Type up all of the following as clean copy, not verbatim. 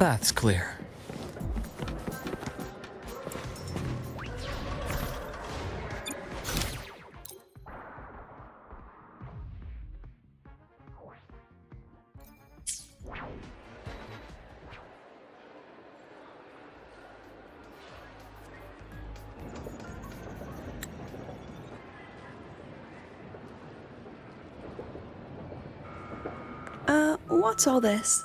path's clear. What's all this?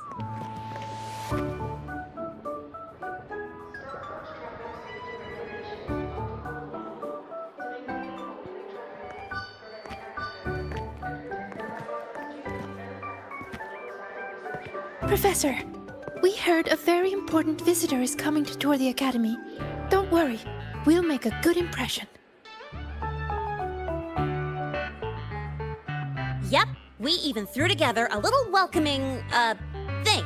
Professor, we heard a very important visitor is coming to tour the academy. Don't worry, we'll make a good impression. Yep, we even threw together a little welcoming, thing.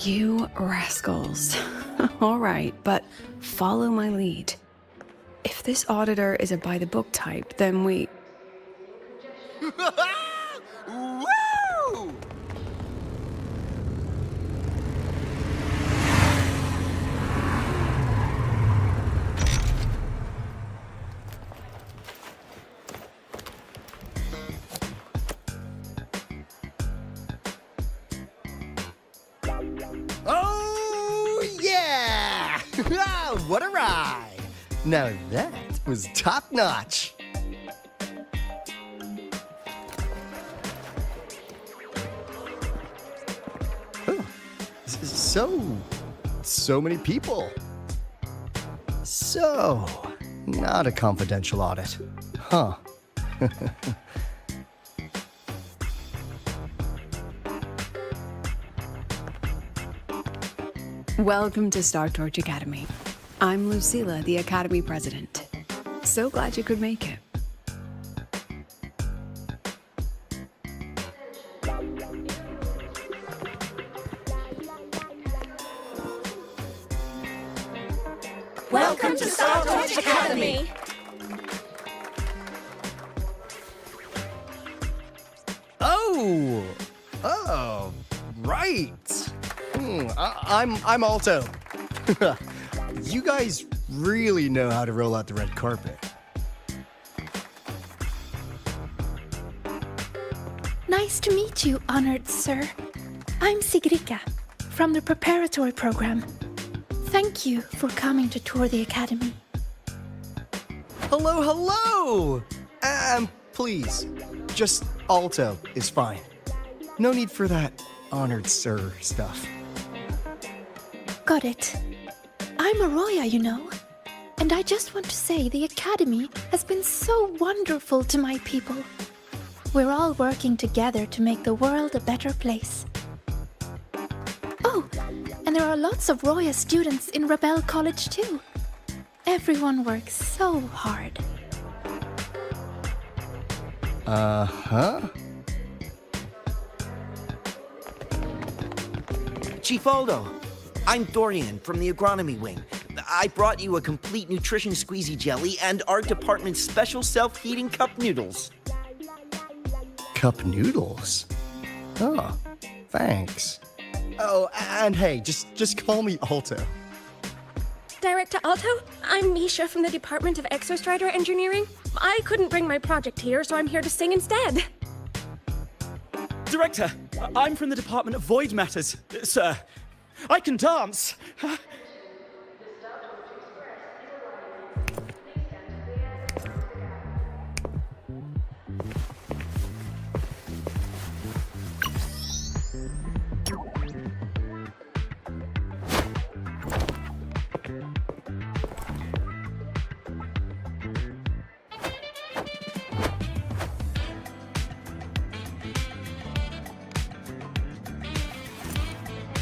You rascals. All right, but follow my lead. If this auditor is a by-the-book type, then we... Woo! Oh, yeah! What a ride! Now that was top-notch. So many people. So, not a confidential audit. Huh. Welcome to Star Torch Academy. I'm Lucilla, the Academy President. So glad you could make it. Welcome to Star Torch Academy! Oh, right. I'm Alto. You guys really know how to roll out the red carpet. Nice to meet you, honored sir. I'm Sigrika, from the preparatory program. Thank you for coming to tour the academy. Hello, hello! Please, just Alto is fine. No need for that honored sir stuff. Got it. I'm Arroya, you know. And I just want to say the academy has been so wonderful to my people. We're all working together to make the world a better place. Oh, and there are lots of Roya students in Rebel College too. Everyone works so hard. Uh-huh. Chief Aldo, I'm Dorian from the agronomy wing. I brought you a complete nutrition squeezy jelly and our department's special self-heating cup noodles. Cup noodles? Oh, thanks. Oh, and hey, just call me Alto. Director Alto, I'm Misha from the Department of Exostrider Engineering. I couldn't bring my project here, so I'm here to sing instead. Director, I'm from the Department of Void Matters, sir. I can dance.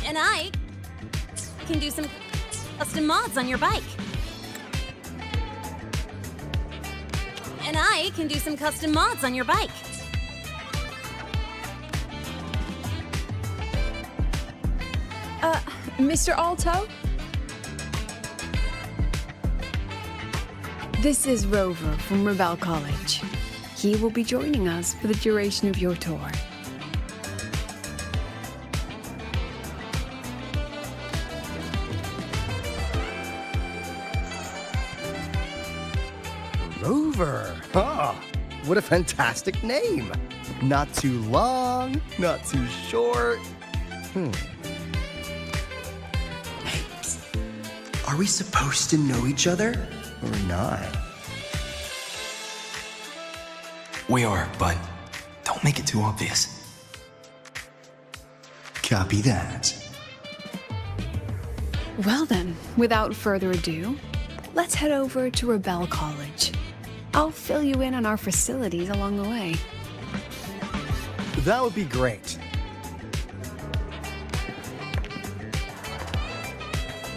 And I can do some custom mods on your bike. And I can do some custom mods on your bike. Mr. Alto? This is Rover from Rebel College. he will be joining us for the duration of your tour. Rover. Ah, what a fantastic name. Not too long, not too short. Hey, psst. Are we supposed to know each other or not? We are, but don't make it too obvious. Copy that. Well then, without further ado, let's head over to Rebel College. I'll fill you in on our facilities along the way. That would be great.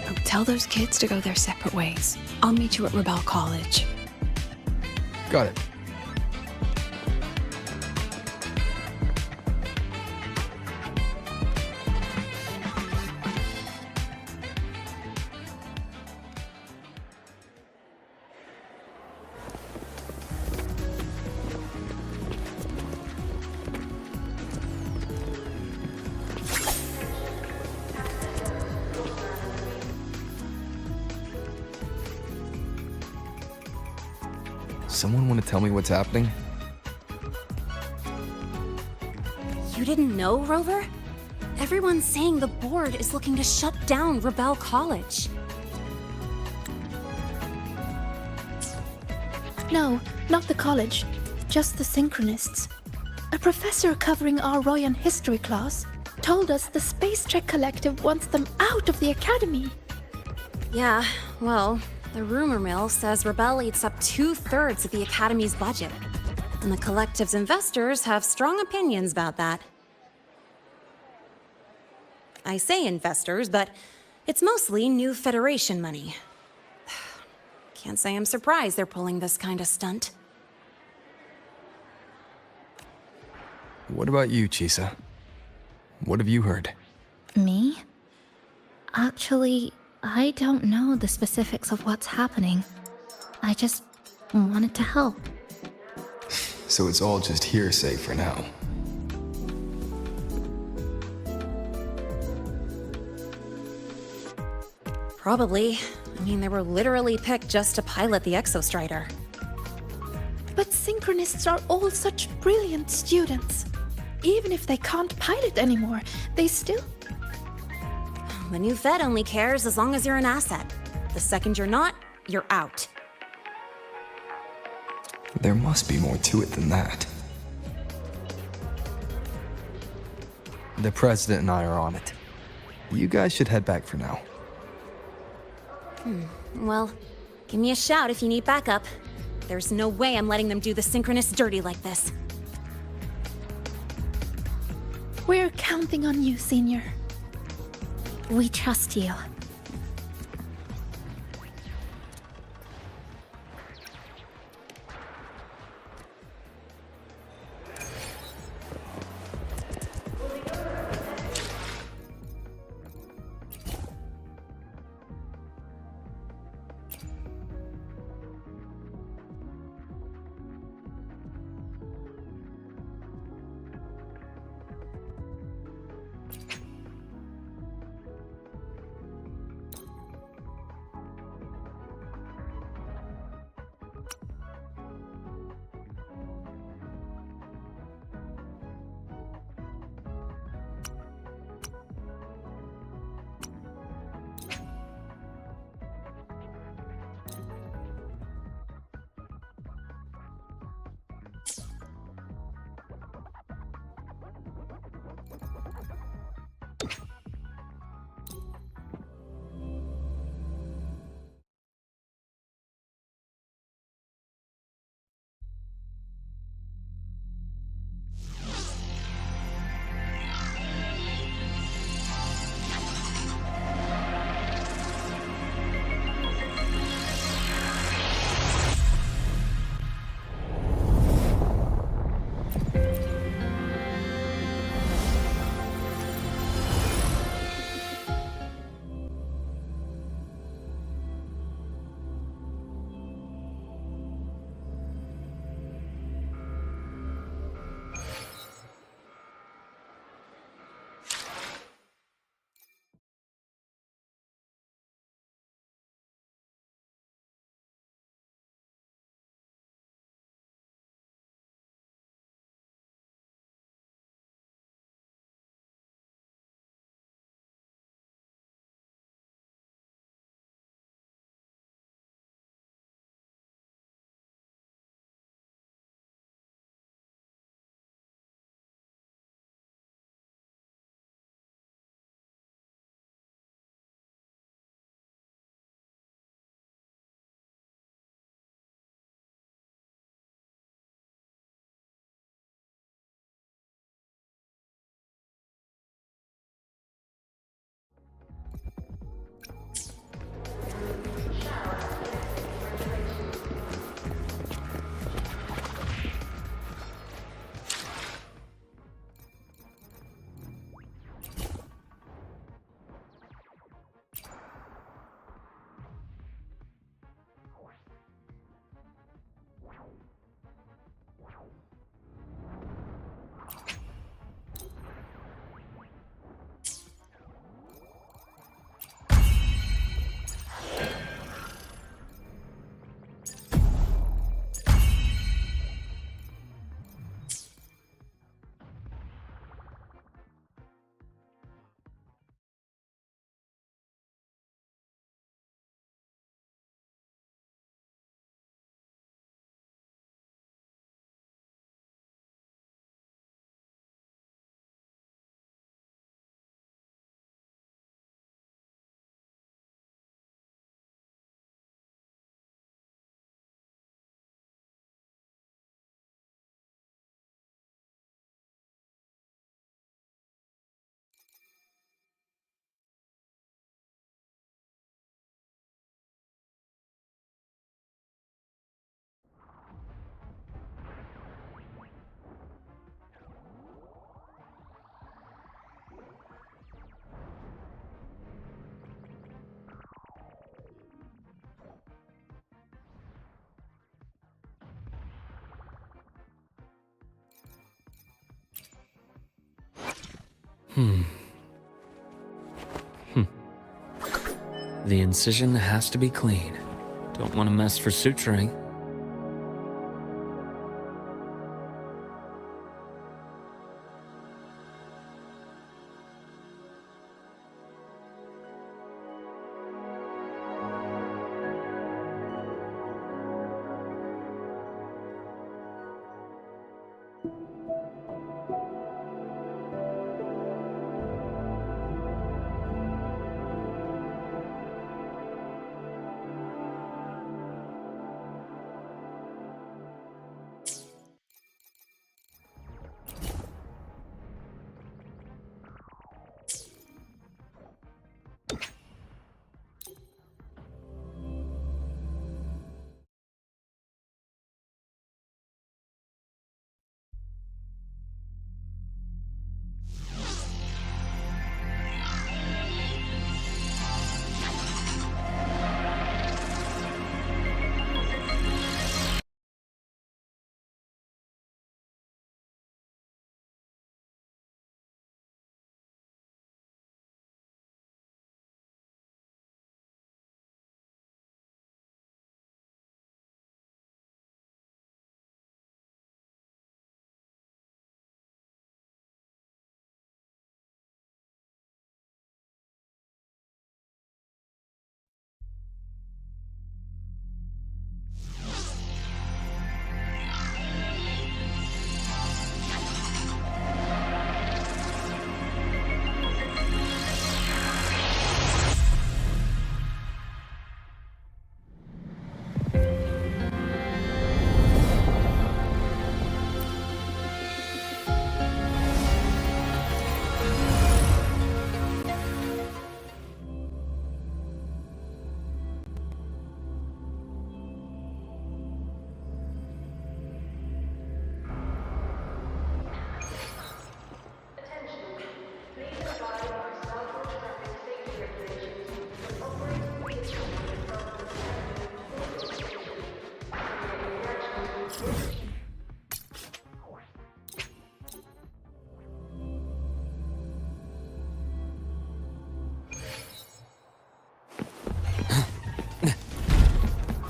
Oh, tell those kids to go their separate ways. I'll meet you at Rebel College. Got it. Someone want to tell me what's happening? You didn't know, Rover? Everyone's saying the board is looking to shut down Rebel College. No, not the college, just the Synchronists. A professor covering our Royan history class told us the Space Trek Collective wants them out of the academy. Yeah, well, the rumor mill says Rebel eats up 2/3 of the Academy's budget. And the Collective's investors have strong opinions about that. I say investors, but it's mostly new Federation money. Can't say I'm surprised they're pulling this kind of stunt. What about you, Chisa? What have you heard? Me? Actually, I don't know the specifics of what's happening. I just wanted to help. So it's all just hearsay for now. Probably. I mean, they were literally picked just to pilot the Exostrider. But Synchronists are all such brilliant students. Even if they can't pilot anymore, they still... The new Fed only cares as long as you're an asset. The second you're not, you're out. There must be more to it than that. The President and I are on it. You guys should head back for now. Well, give me a shout if you need backup. There's no way I'm letting them do the Synchronists dirty like this. We're counting on you, Senior. We trust you. The incision has to be clean. Don't want to mess for suturing.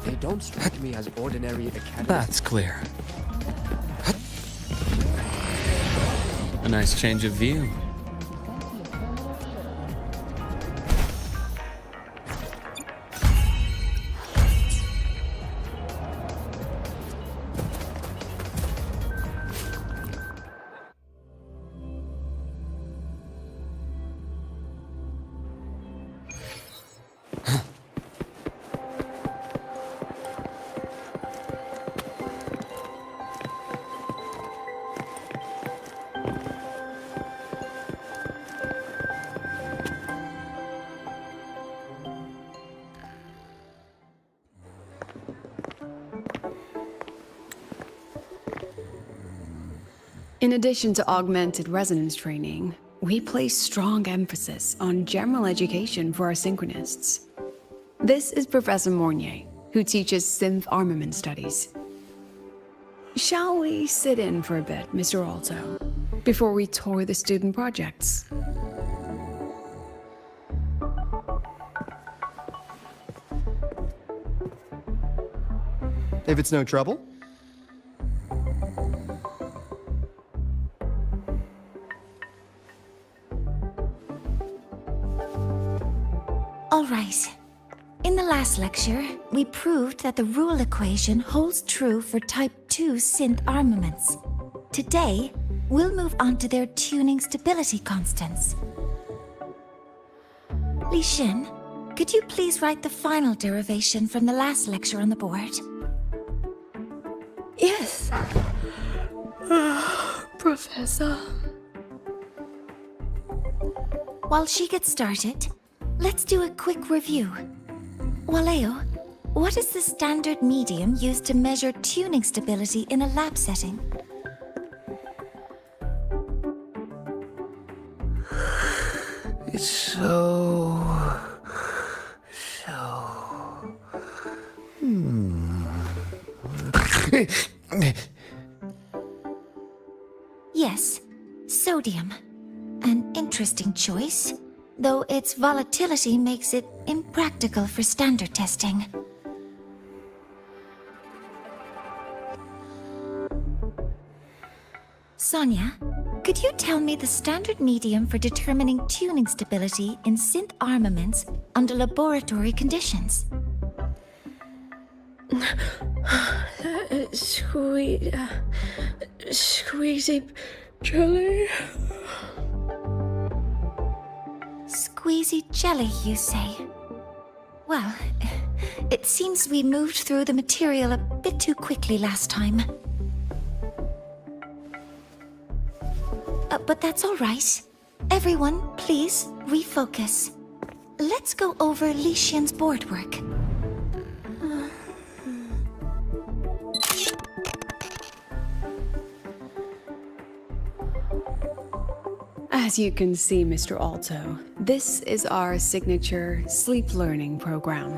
They don't strike me as ordinary academy. That's clear. A nice change of view. In addition to augmented resonance training, we place strong emphasis on general education for our synchronists. This is Professor Mornier, who teaches synth armament studies. Shall we sit in for a bit, Mr. Alto, before we tour the student projects? If it's no trouble. All right. In the last lecture, we proved that the rule equation holds true for Type 2 synth armaments. Today, we'll move on to their tuning stability constants. Li Xin, could you please write the final derivation from the last lecture on the board? Yes. Professor. While she gets started, let's do a quick review. Waleo, what is the standard medium used to measure tuning stability in a lab setting? It's so... Yes, sodium. An interesting interesting choice, though its volatility makes it impractical for standard testing. Sonia, could you tell me the standard medium for determining tuning stability in synth armaments under laboratory conditions? Squeezy jelly. Squeezy jelly, you say? Well, it seems we moved through the material a bit too quickly last time. But that's all right. Everyone, please refocus. Let's go over Li Xian's board work. As you can see, Mr. Alto, this is our signature sleep learning program.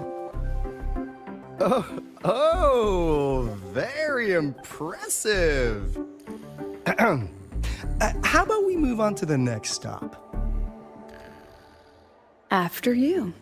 Oh, very impressive. How about we move on to the next stop? After you.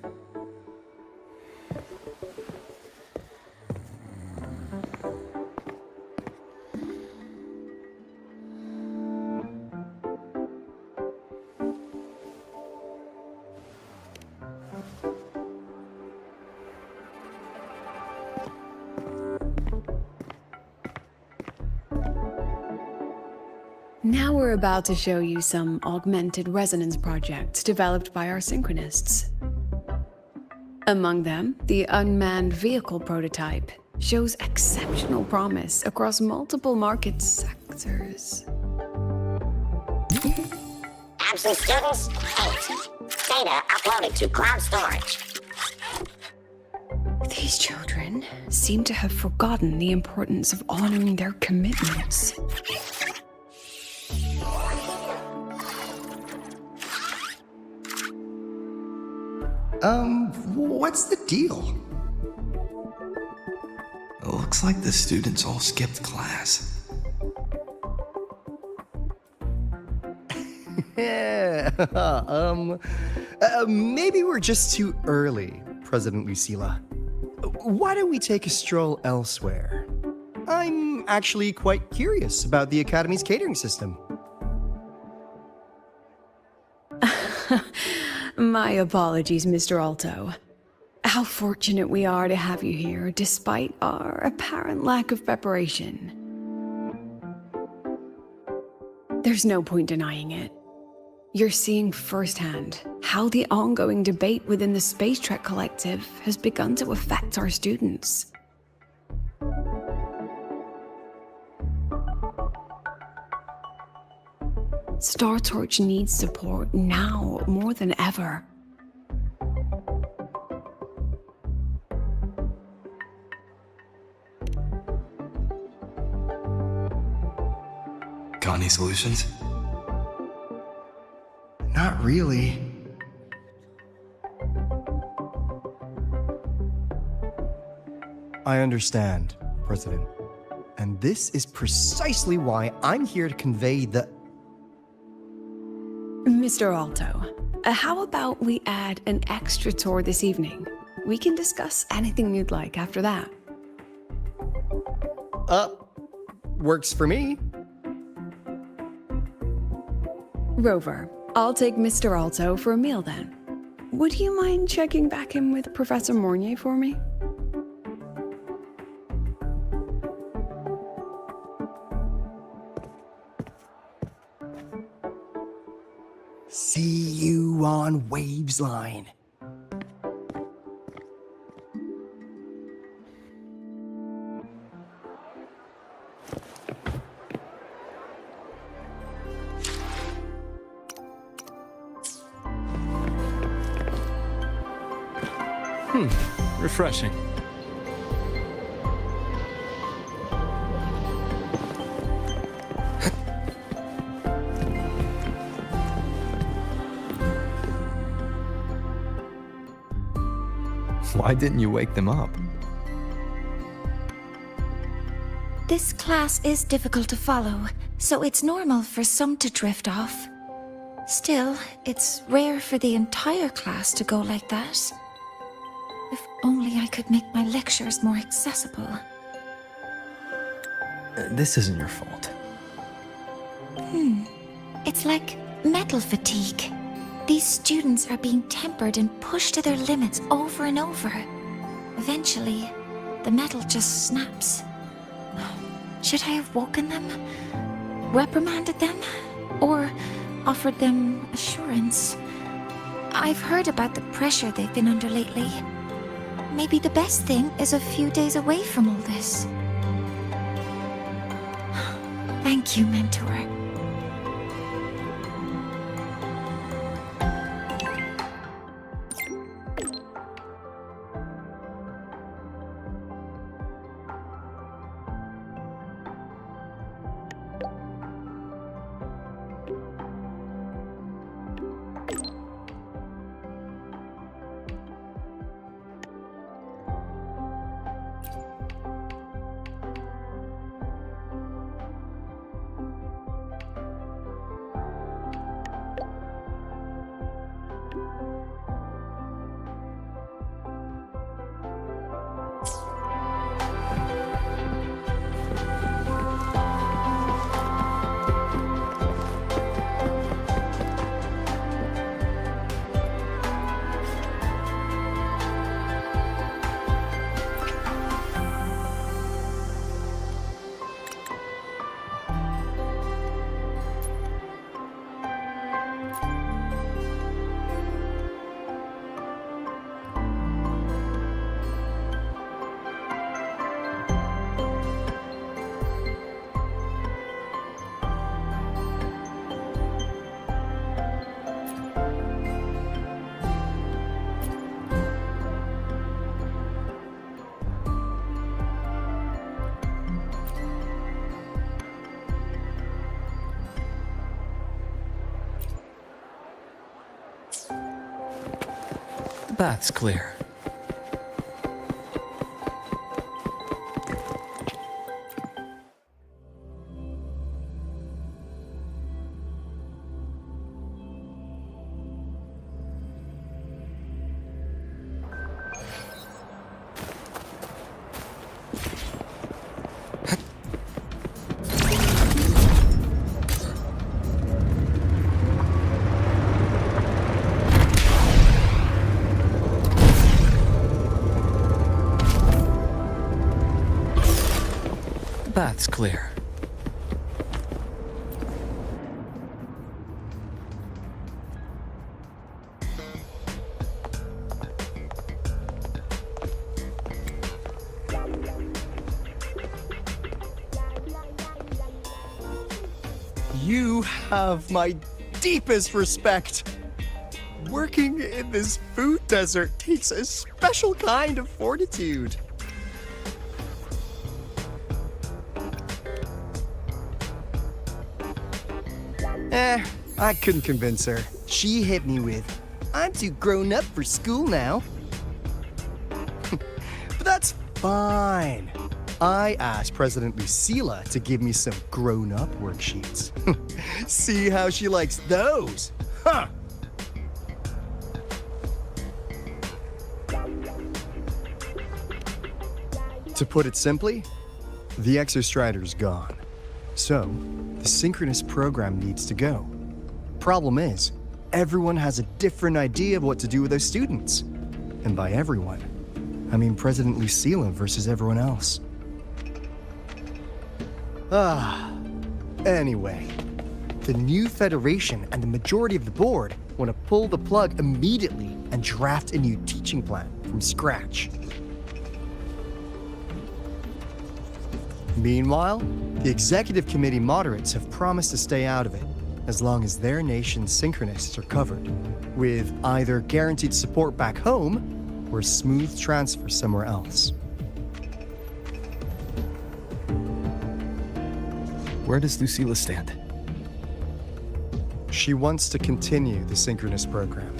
Now we're about to show you some augmented resonance projects developed by our synchronists. Among them, the unmanned vehicle prototype shows exceptional promise across multiple market sectors. Absent students, 8. Data uploaded to cloud storage. These children seem to have forgotten the importance of honoring their commitments. What's the deal? It looks like the students all skipped class. Yeah, maybe we're just too early, President Lucila. Why don't we take a stroll elsewhere? I'm actually quite curious about the Academy's catering system. My apologies, Mr. Alto. How fortunate we are to have you here, despite our apparent lack of preparation. There's no point denying it. You're seeing firsthand how the ongoing debate within the Space Trek Collective has begun to affect our students. Star Torch needs support now more than ever. Got any solutions? Not really. I understand, President. And this is precisely why I'm here to convey the... Mr. Alto, how about we add an extra tour this evening? We can discuss anything you'd like after that. Works for me. Rover, I'll take Mr. Alto for a meal then. Would you mind checking back in with Professor Mornier for me? See you on Waves Line. Refreshing. Why didn't you wake them up? This class is difficult to follow, so it's normal for some to drift off. Still, it's rare for the entire class to go like that. If only I could make my lectures more accessible. This isn't your fault. It's like metal fatigue. These students are being tempered and pushed to their limits over and over. Eventually, the metal just snaps. Should I have woken them? Reprimanded them? Or offered them assurance? I've heard about the pressure they've been under lately. Maybe the best thing is a few days away from all this. Thank you, Mentor. The path's clear. The path's clear. You have my deepest respect. Working in this food desert takes a special kind of fortitude. I couldn't convince her. She hit me with, "I'm too grown up for school now." But that's fine. I asked President Lucila to give me some grown-up worksheets. See how she likes those? Huh! To put it simply, the Exostrider's gone. So, the synchronous program needs to go. Problem is, everyone has a different idea of what to do with those students. And by everyone, I mean President Lucila versus everyone else. Anyway, the new Federation and the majority of the board want to pull the plug immediately and draft a new teaching plan from scratch. Meanwhile, the executive committee moderates have promised to stay out of it as long as their nation's synchronists are covered, with either guaranteed support back home or a smooth transfer somewhere else. Where does Lucila stand? She wants to continue the synchronous program.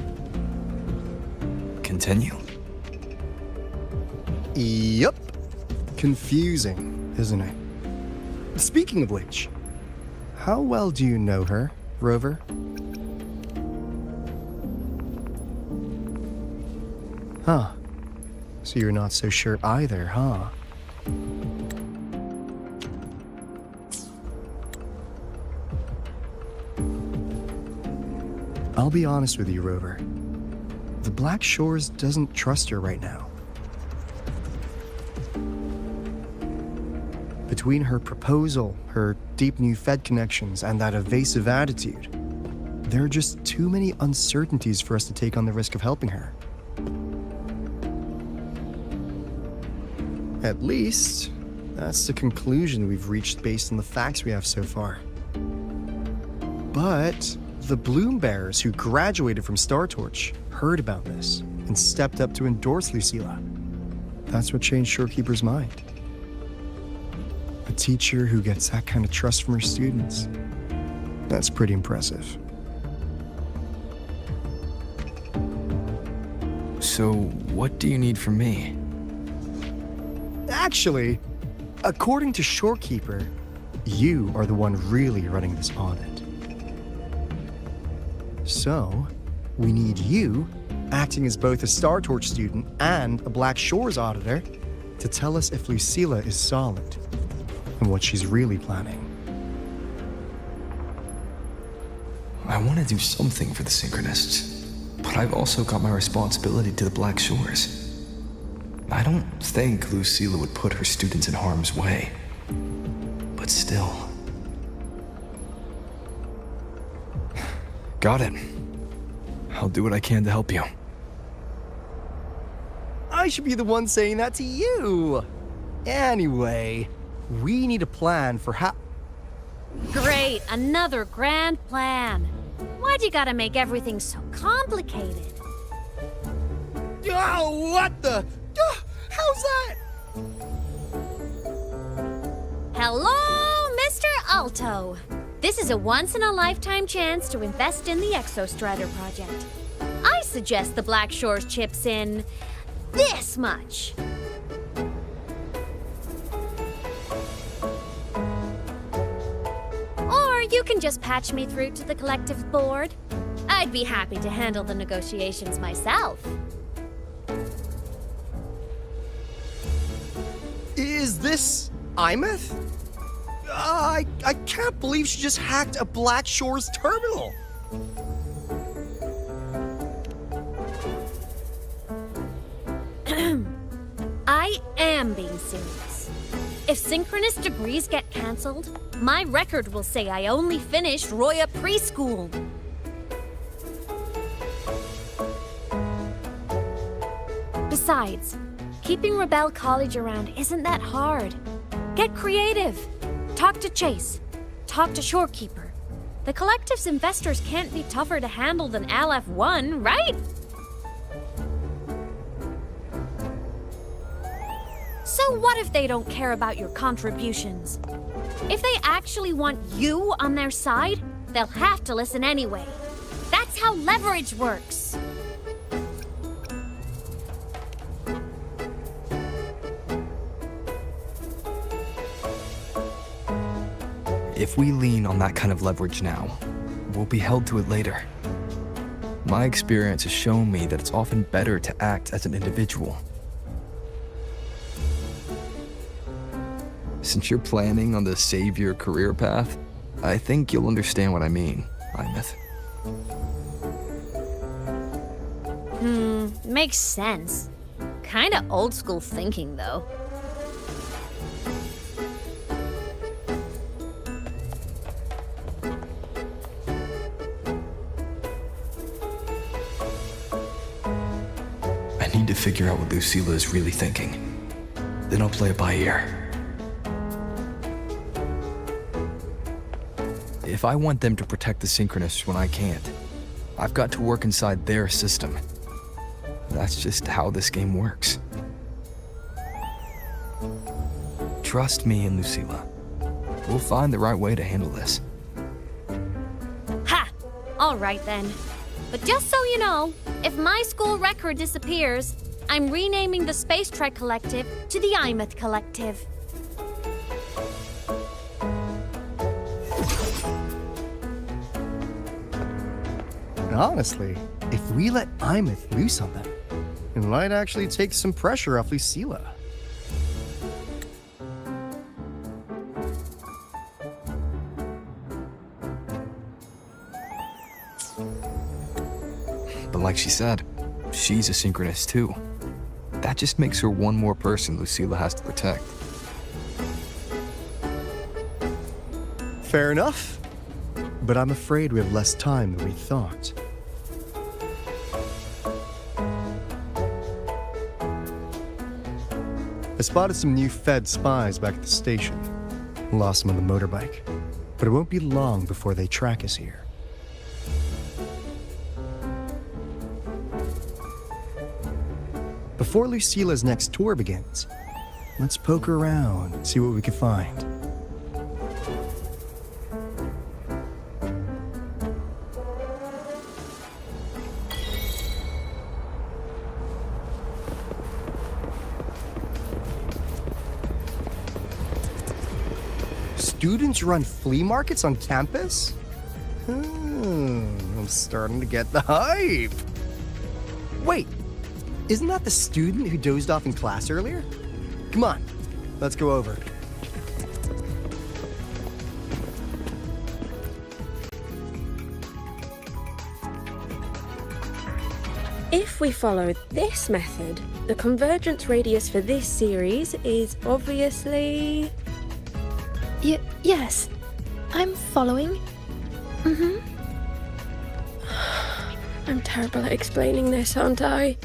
Continue? Yup. Confusing, isn't it? Speaking of which, how well do you know her, Rover? Huh. So you're not so sure either, huh? I'll be honest with you, Rover. The Black Shores doesn't trust her right now. Between her proposal, her deep new Fed connections, and that evasive attitude, there are just too many uncertainties for us to take on the risk of helping her. At least, that's the conclusion we've reached based on the facts we have so far. But the Bloom Bearers who graduated from Star Torch heard about this and stepped up to endorse Lucilla. That's what changed Shorekeeper's mind. A teacher who gets that kind of trust from her students. That's pretty impressive. So, what do you need from me? Actually, according to Shorekeeper, you are the one really running this audit. So, we need you, acting as both a Star Torch student and a Black Shores auditor, to tell us if Lucilla is solid and what she's really planning. I want to do something for the Synchronists, but I've also got my responsibility to the Black Shores. I don't think Lucilla would put her students in harm's way, but still. Got it. I'll do what I can to help you. I should be the one saying that to you. Anyway, we need a plan for how... Great, another grand plan. Why'd you gotta make everything so complicated? Oh, what the... how's that? Hello, Mr. Alto. This is a once-in-a-lifetime chance to invest in the Exostrider project. I suggest the Black Shores chips in this much. Or you can just patch me through to the collective board. I'd be happy to handle the negotiations myself. Is this Imeth? I can't believe she just hacked a Black Shores terminal. I am being serious. If synchronous degrees get cancelled, my record will say I only finished Roya preschool. Besides, keeping Rebel College around isn't that hard. Get creative. Talk to Chase. Talk to Shorekeeper. The collective's investors can't be tougher to handle than LF1, right? So what if they don't care about your contributions? If they actually want you on their side, they'll have to listen anyway. That's how leverage works. If we lean on that kind of leverage now, we'll be held to it later. My experience has shown me that it's often better to act as an individual. Since you're planning on the savior career path, I think you'll understand what I mean, Imeth. Makes sense. Kinda old school thinking, though. I need to figure out what Lucilla is really thinking. Then I'll play it by ear. If I want them to protect the Synchronists when I can't, I've got to work inside their system. That's just how this game works. Trust me and Lucilla. We'll find the right way to handle this. Ha! All right then. But just so you know, if my school record disappears, I'm renaming the Space Trek Collective to the Imeth Collective. And honestly, if we let Imeth loose on them, It might actually take some pressure off Lucilla. But like she said, she's a synchronist too. That just makes her one more person Lucilla has to protect. Fair enough. But I'm afraid we have less time than we thought. I spotted some new Fed spies back at the station. Lost them on the motorbike. But it won't be long before they track us here. Before Lucilla's next tour begins, let's poke around and see what we can find. Students run flea markets on campus? I'm starting to get the hype. Wait, isn't that the student who dozed off in class earlier? Come on, let's go over. If we follow this method, the convergence radius for this series is obviously... Yes. I'm following. I'm terrible at explaining this, aren't I?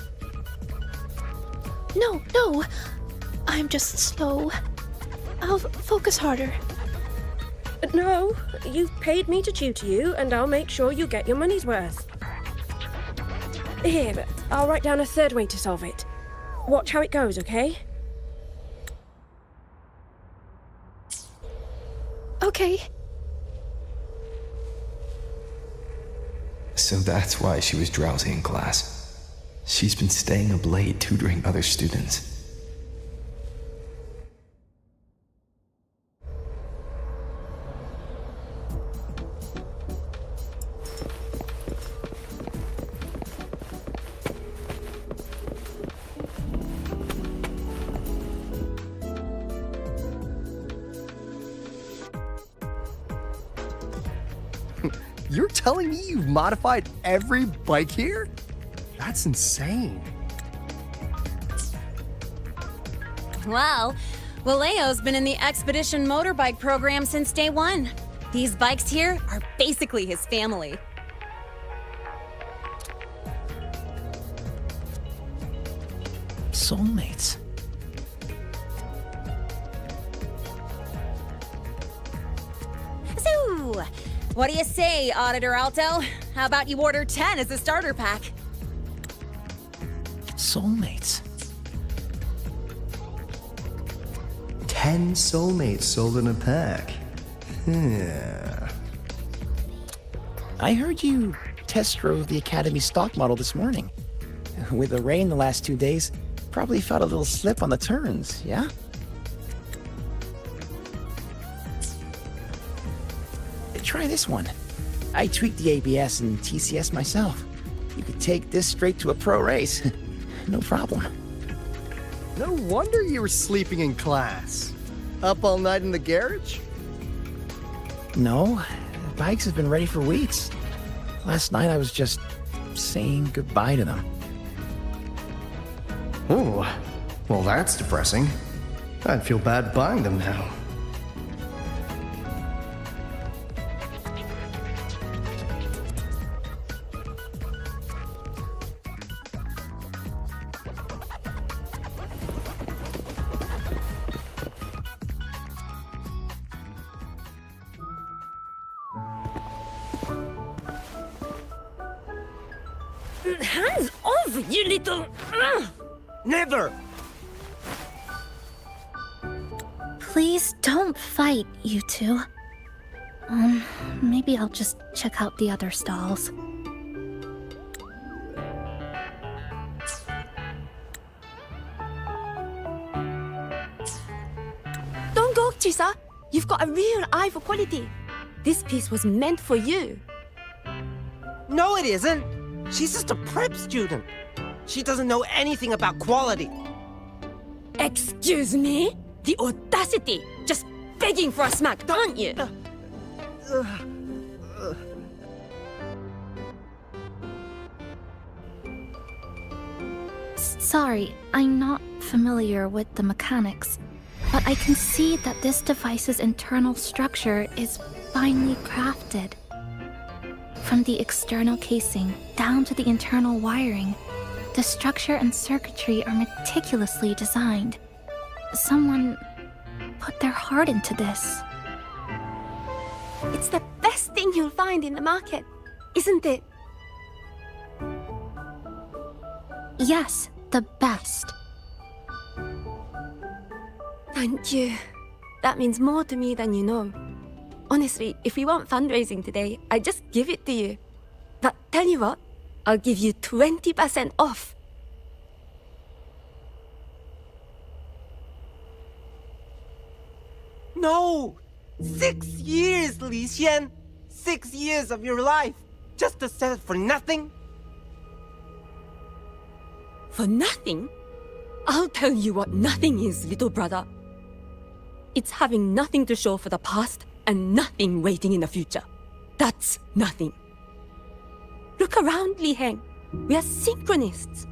No. I'm just slow. I'll focus harder. No, you've paid me to tutor you, and I'll make sure you get your money's worth. Here, I'll write down a third way to solve it. Watch how it goes, okay? Okay. So that's why she was drowsy in class. She's been staying up late tutoring other students. You're telling me you've modified every bike here? That's insane. Wow. Waleo's been in the Expedition motorbike program since day one. These bikes here are basically his family. Soulmates. So, what do you say, Auditor Alto? How about you order 10 as a starter pack? Soulmates. 10 soulmates sold in a pack. Yeah. I heard you test drove the Academy stock model this morning. With the rain the last 2 days, probably felt a little slip on the turns, yeah? Try this one. I tweaked the ABS and TCS myself. You could take this straight to a pro race. No problem. No wonder you were sleeping in class. Up all night in the garage? No, bikes have been ready for weeks. Last night I was just saying goodbye to them. Oh, well that's depressing. I'd feel bad buying them now. Hands off, you little... Never! Please don't fight, you two. Maybe I'll just check out the other stalls. Don't go, Chisa. You've got a real eye for quality. This piece was meant for you. No, it isn't. She's just a prep student. She doesn't know anything about quality. Excuse me? The audacity! Just begging for a smack, aren't you? Sorry, I'm not familiar with the mechanics, but I can see that this device's internal structure is finely crafted. From the external casing down to the internal wiring, the structure and circuitry are meticulously designed. Someone put their heart into this. It's the best thing you'll find in the market, isn't it? Yes, the best. Thank you. That means more to me than you know. Honestly, if we want fundraising today, I'd just give it to you. But tell you what, I'll give you 20% off. No! 6 years, Li Xian! 6 years of your life, just to sell for nothing? For nothing? I'll tell you what nothing is, little brother. It's having nothing to show for the past and nothing waiting in the future. That's nothing. Look around, Li Heng. We are synchronists.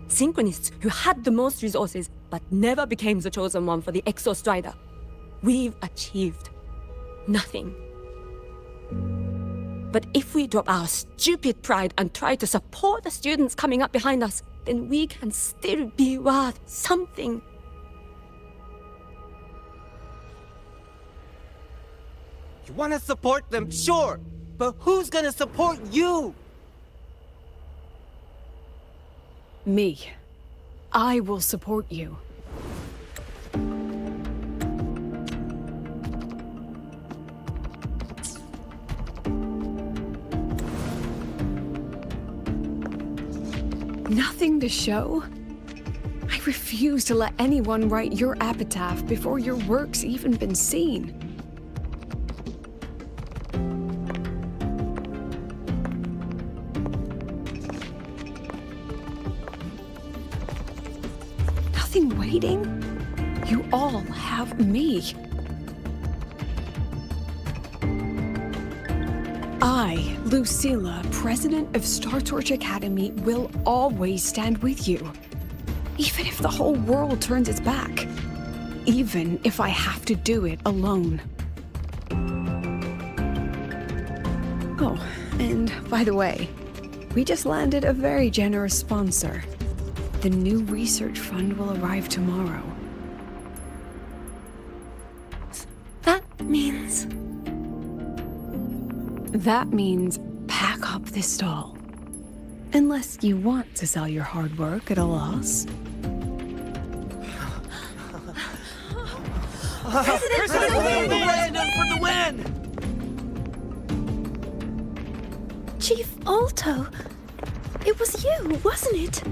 Synchronists who had the most resources but never became the chosen one for the Exo Strider. We've achieved nothing. But if we drop our stupid pride and try to support the students coming up behind us, then we can still be worth something. You want to support them, sure, but who's gonna support you? Me. I will support you. Nothing to show? I refuse to let anyone write your epitaph before your work's even been seen. Nothing waiting? You all have me. I, Lucilla, president of Startorch Academy, will always stand with you. Even if the whole world turns its back. Even if I have to do it alone. Oh, and by the way, we just landed a very generous sponsor. The new research fund will arrive tomorrow. That means... That means pack up this stall. Unless you want to sell your hard work at a loss. President for the win! Chief Alto, it was you, wasn't it?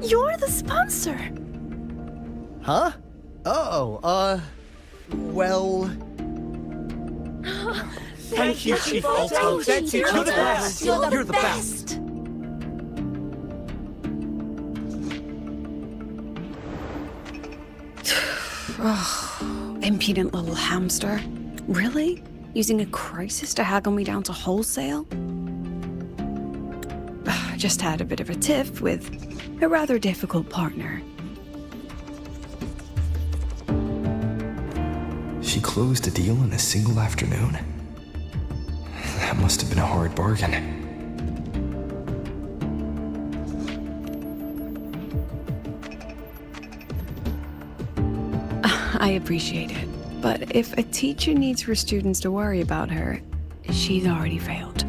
You're the sponsor. Huh? Oh, well... Thank you, Chief Alto. Thank you, You're the best. You're the best. Impudent little hamster. Really? Using a crisis to haggle me down to wholesale? Just had a bit of a tiff with a rather difficult partner. She closed a deal in a single afternoon? That must have been a hard bargain. I appreciate it, but if a teacher needs her students to worry about her, she's already failed.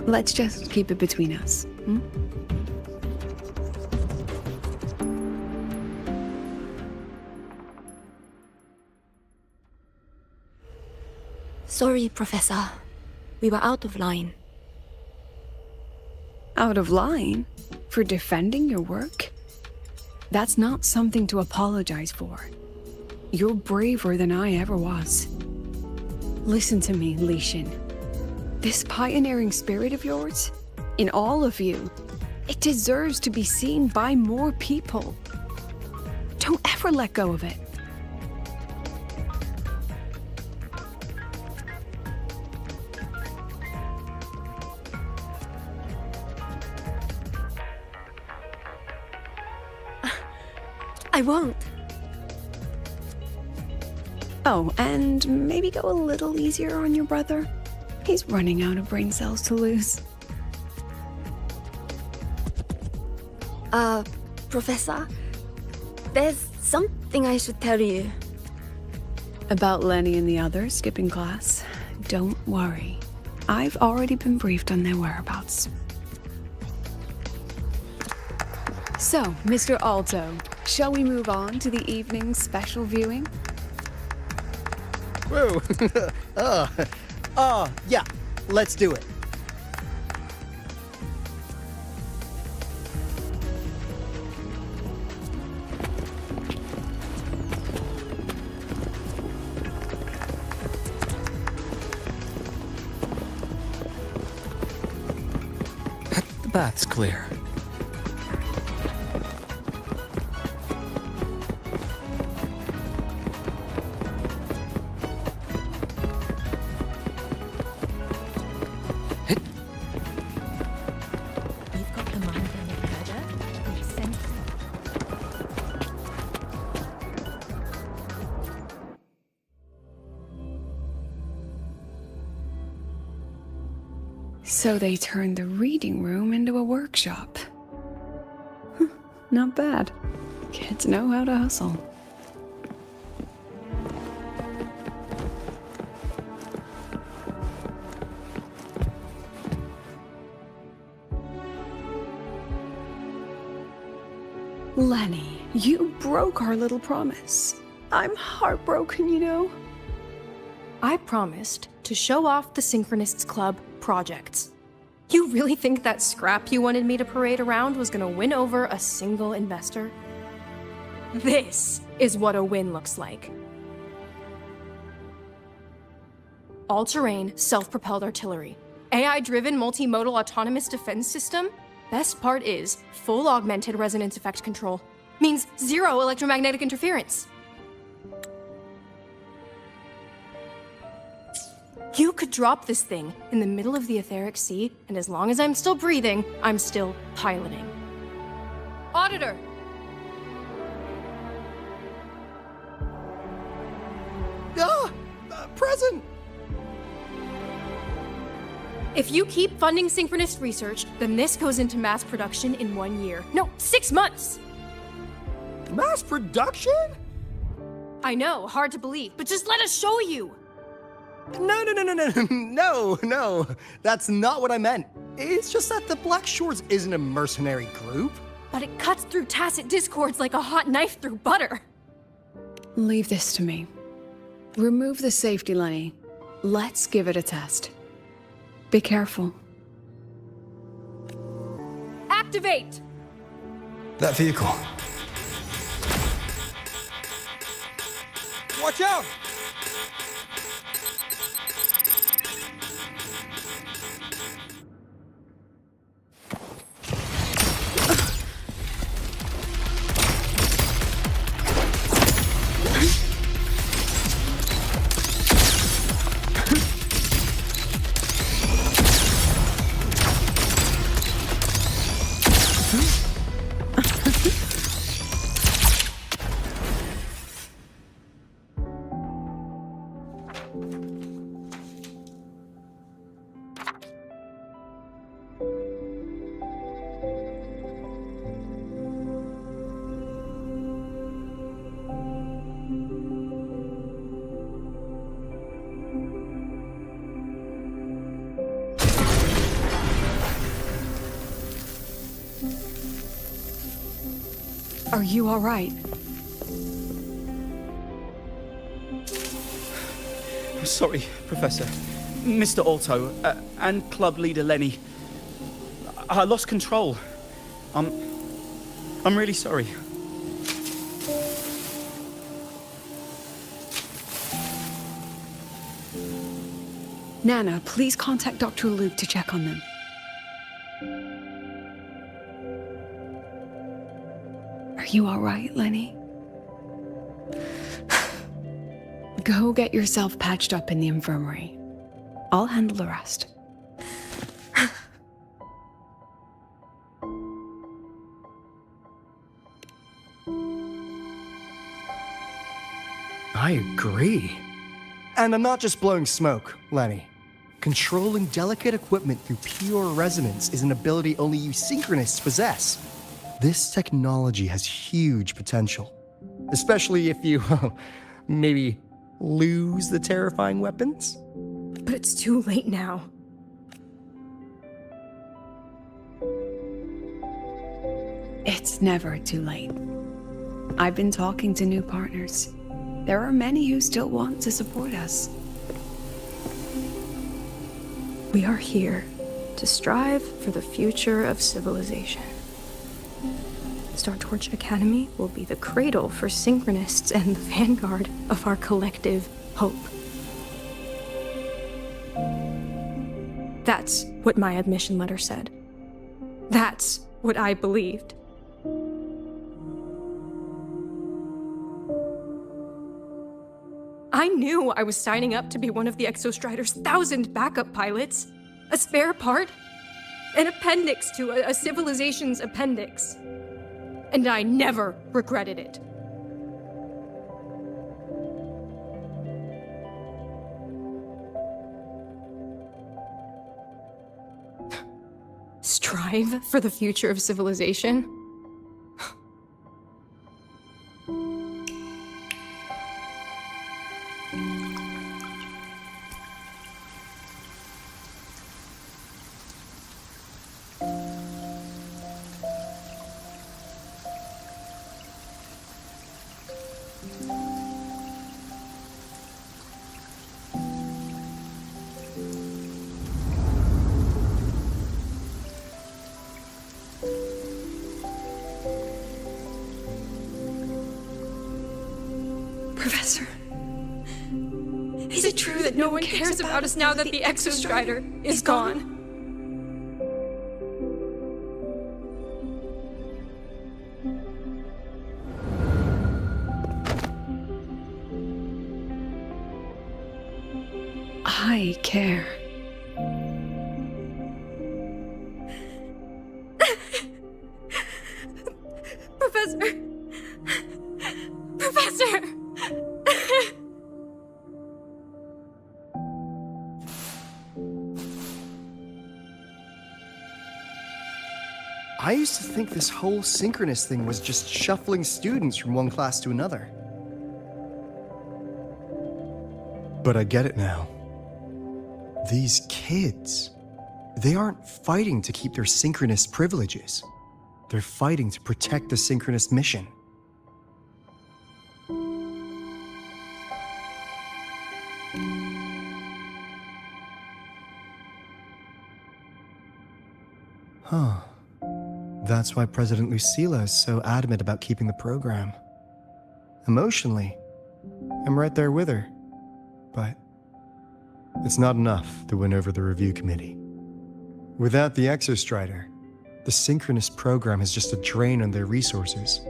Let's just keep it between us, hmm? Sorry, Professor. We were out of line. Out of line? For defending your work? That's not something to apologize for. You're braver than I ever was. Listen to me, Li Xin. This pioneering spirit of yours, in all of you, It deserves to be seen by more people. Don't ever let go of it. I won't. Oh, and maybe go a little easier on your brother. He's running out of brain cells to lose. Professor, there's something I should tell you. About Lenny and the others skipping class? Don't worry. I've already been briefed on their whereabouts. So, Mr. Alto, shall we move on to the evening's special viewing? Whoa. Yeah, let's do it. The bath's clear. We've got the mind and the murder. Makes sense. So they turned the reading room into a workshop. Not bad. Kids know how to hustle. Lenny, you broke our little promise. I'm heartbroken, you know. I promised to show off the Synchronists Club projects. You really think that scrap you wanted me to parade around was gonna win over a single investor? This is what a win looks like. All-terrain, self-propelled artillery. AI-driven multimodal autonomous defense system. Best part is full augmented resonance effect control. Means zero electromagnetic interference. You could drop this thing in the middle of the etheric sea, and as long as I'm still breathing, I'm still piloting. Auditor! Present! If you keep funding synchronist research, then this goes into mass production in 1 year. No, 6 months! Mass production? I know, hard to believe, but just let us show you! No, that's not what I meant. It's just that the Black Shores isn't a mercenary group. But it cuts through tacit discords like a hot knife through butter. Leave this to me. Remove the safety, Lenny. Let's give it a test. Be careful. Activate! That vehicle. Watch out! Are you all right? I'm sorry, Professor. Mr. Alto, and club leader Lenny. I lost control. I'm really sorry. Nana, please contact Dr. Luke to check on them. You all right, Lenny? Go get yourself patched up in the infirmary. I'll handle the rest. I agree. And I'm not just blowing smoke, Lenny. Controlling delicate equipment through pure resonance is an ability only you synchronists possess. This technology has huge potential, especially if you, maybe lose the terrifying weapons. But it's too late now. It's never too late. I've been talking to new partners. There are many who still want to support us. We are here to strive for the future of civilization. Star Torch Academy will be the cradle for synchronists and the vanguard of our collective hope. That's what my admission letter said. That's what I believed. I knew I was signing up to be one of the Exostrider's 1,000 backup pilots. A spare part. An appendix to a civilization's appendix. And I never regretted it. Strive for the future of civilization? Professor, is it true that no one cares about us now that the Exostrider is gone? I care. Professor! Professor! I used to think this whole synchronous thing was just shuffling students from one class to another. But I get it now. These kids, they aren't fighting to keep their synchronous privileges. They're fighting to protect the synchronous mission. Huh. That's why President Lucila is so adamant about keeping the program. Emotionally, I'm right there with her. But it's not enough to win over the review committee. Without the Exostrider, the synchronous program is just a drain on their resources.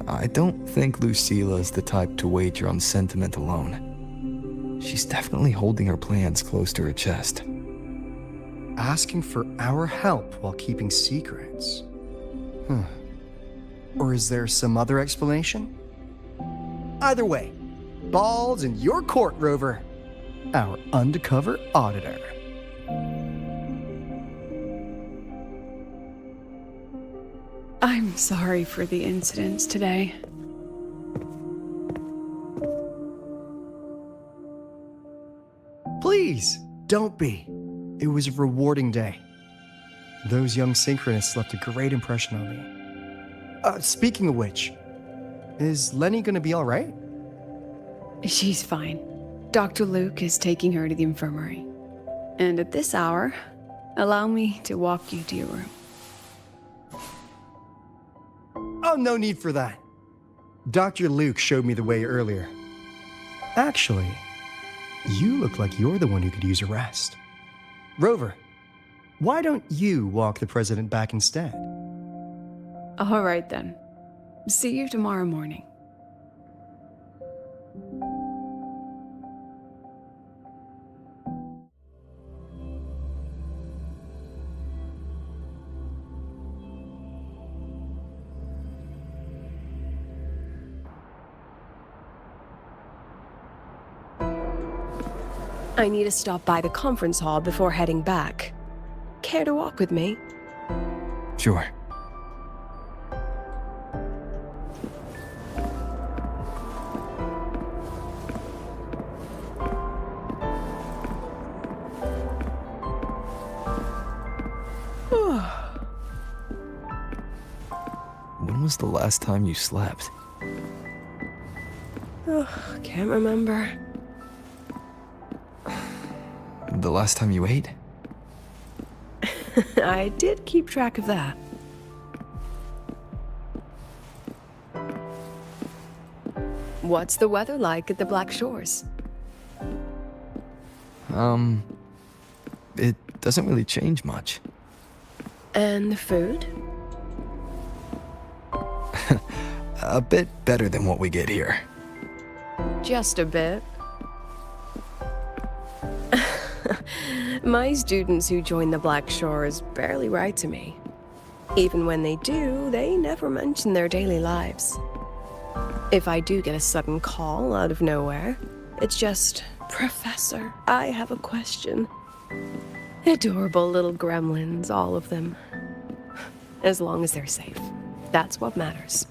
I don't think Lucila's the type to wager on sentiment alone. She's definitely holding her plans close to her chest. Asking for our help while keeping secrets? Or is there some other explanation? Either way, ball's in your court, Rover. Our undercover auditor. I'm sorry for the incidents today. Please, don't be. It was a rewarding day. Those young synchronists left a great impression on me. Speaking of which, is Lenny gonna be all right? She's fine. Dr. Luke is taking her to the infirmary. And at this hour, allow me to walk you to your room. Oh, no need for that. Dr. Luke showed me the way earlier. Actually, you look like you're the one who could use a rest. Rover, why don't you walk the president back instead? All right then. See you tomorrow morning. I need to stop by the conference hall before heading back. Care to walk with me? Sure. When was the last time you slept? Can't remember. The last time you ate? I did keep track of that. What's the weather like at the Black Shores? It doesn't really change much. And the food? A bit better than what we get here. Just a bit. My students who join the Black Shores barely write to me. Even when they do, they never mention their daily lives. If I do get a sudden call out of nowhere, it's just, "Professor, I have a question." Adorable little gremlins, all of them. As long as they're safe. That's what matters.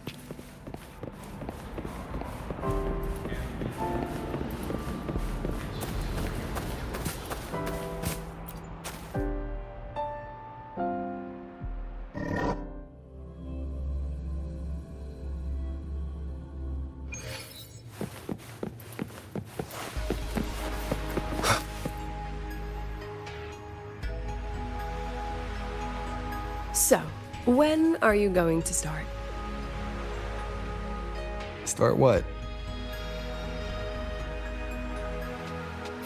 So, when are you going to start? Start what?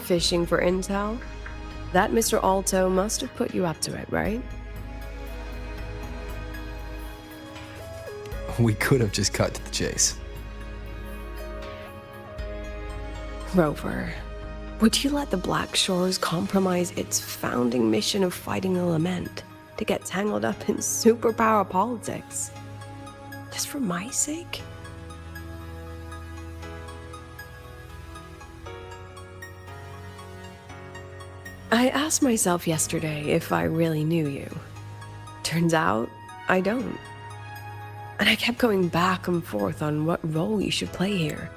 Fishing for intel? That Mr. Alto must have put you up to it, right? We could have just cut to the chase. Rover, would you let the Black Shores compromise its founding mission of fighting the Lament to get tangled up in superpower politics? Just for my sake? I asked myself yesterday if I really knew you. Turns out, I don't. And I kept going back and forth on what role you should play here.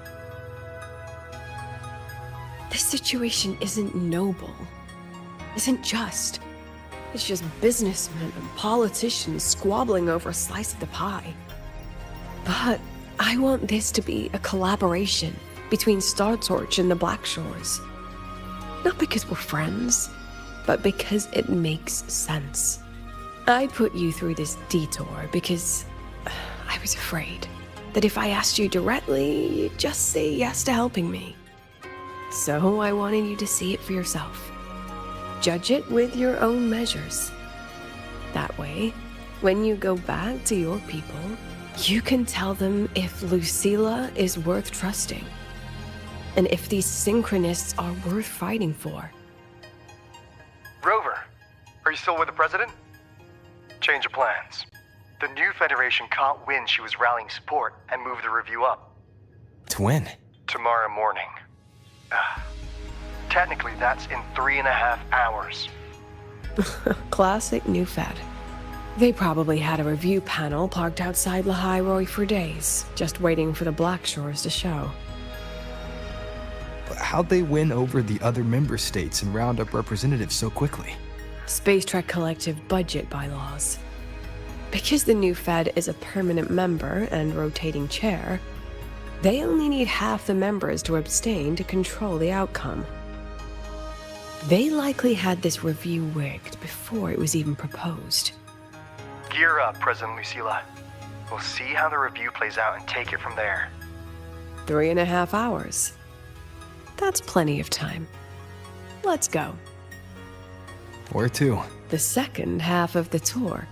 This situation isn't noble, isn't just. It's just businessmen and politicians squabbling over a slice of the pie. But I want this to be a collaboration between StarTorch and the Black Shores. Not because we're friends, but because it makes sense. I put you through this detour because I was afraid that if I asked you directly, you'd just say yes to helping me. So I wanted you to see it for yourself. Judge it with your own measures. That way, when you go back to your people, you can tell them if Lucilla is worth trusting, and if these synchronists are worth fighting for. Rover, are you still with the president? Change of plans. The new Federation can't win. She was rallying support and moved the review up. To when? Tomorrow morning. Technically, that's in 3.5 hours. Classic New Fed. They probably had a review panel parked outside Lahai for days, just waiting for the Black Shores to show. But how'd they win over the other member states and round up representatives so quickly? Space Trek Collective budget bylaws. Because the new Fed is a permanent member and rotating chair, they only need half the members to abstain to control the outcome. They likely had this review rigged before it was even proposed. Gear up, President Lucilla. We'll see how the review plays out and take it from there. 3.5 hours. That's plenty of time. Let's go. Where to? The second half of the tour.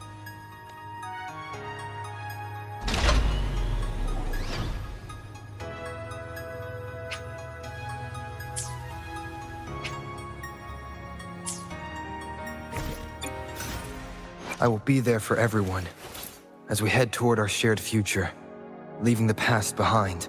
I will be there for everyone as we head toward our shared future, leaving the past behind.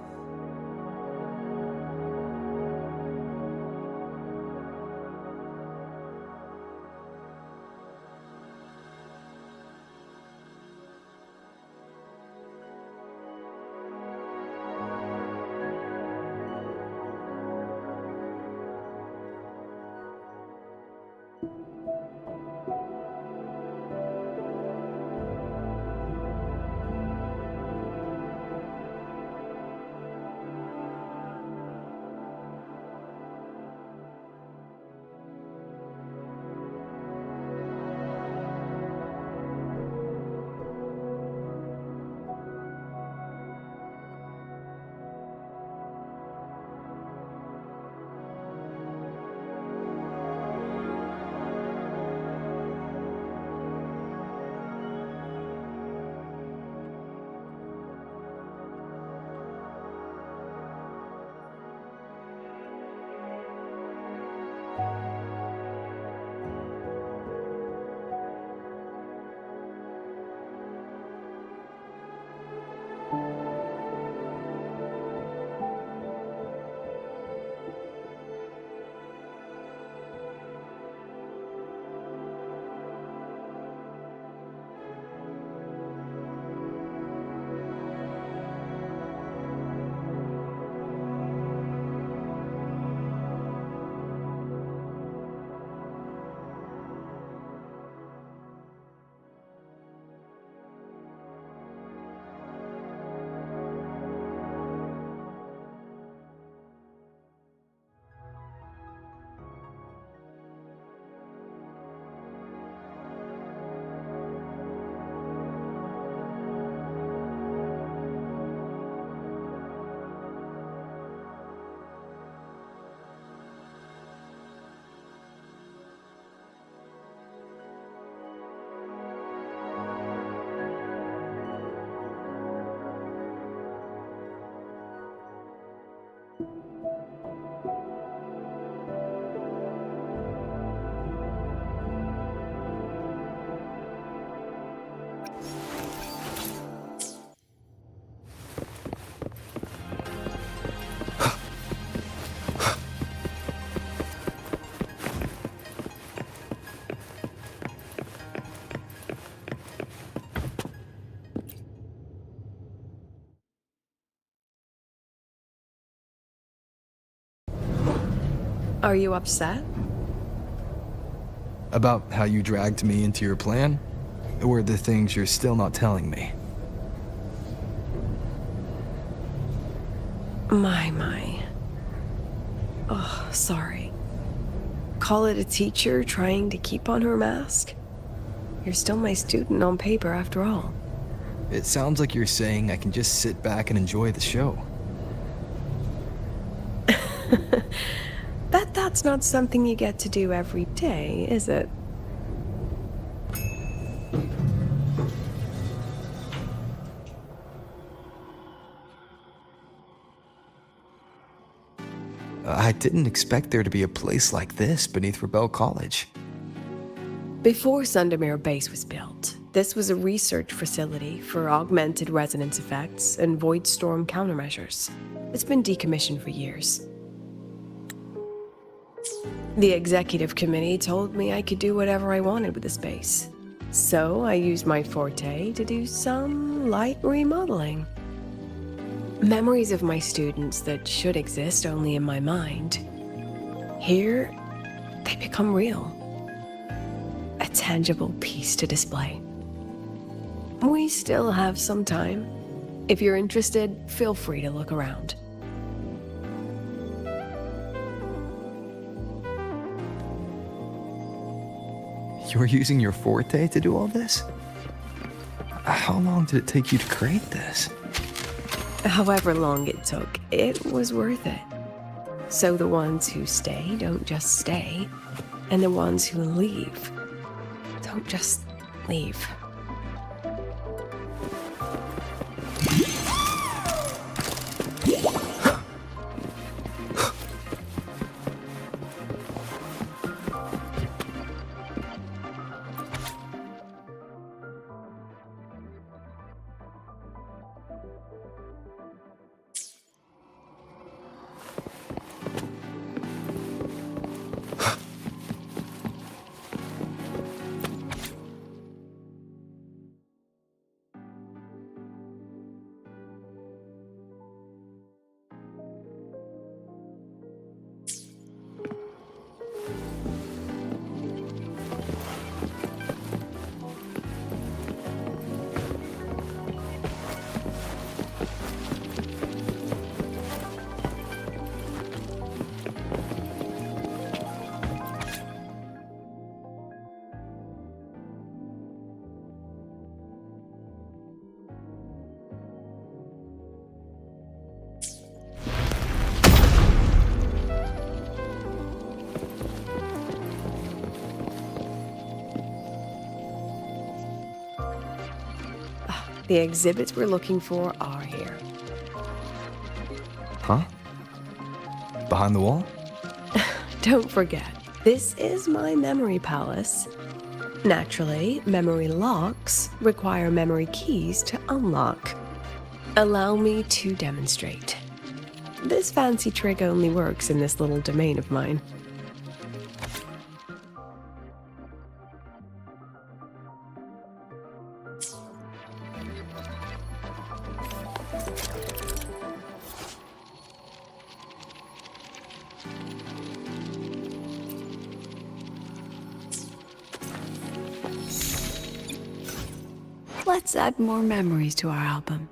Are you upset? About how you dragged me into your plan? Or the things you're still not telling me? My. Oh, sorry. Call it a teacher trying to keep on her mask? You're still my student on paper after all. It sounds like you're saying I can just sit back and enjoy the show. That's not something you get to do every day, is it? I didn't expect there to be a place like this beneath Rebel College. Before Sundermere Base was built, this was a research facility for augmented resonance effects and void storm countermeasures. It's been decommissioned for years. The executive committee told me I could do whatever I wanted with the space. So I used my forte to do some light remodeling. Memories of my students that should exist only in my mind. Here, they become real. A tangible piece to display. We still have some time. If you're interested, feel free to look around. You're using your forte to do all this? How long did it take you to create this? However long it took, it was worth it. So the ones who stay don't just stay, and the ones who leave don't just leave. The exhibits we're looking for are here. Huh? Behind the wall? Don't forget, this is my memory palace. Naturally, memory locks require memory keys to unlock. Allow me to demonstrate. This fancy trick only works in this little domain of mine. Let's add more memories to our album.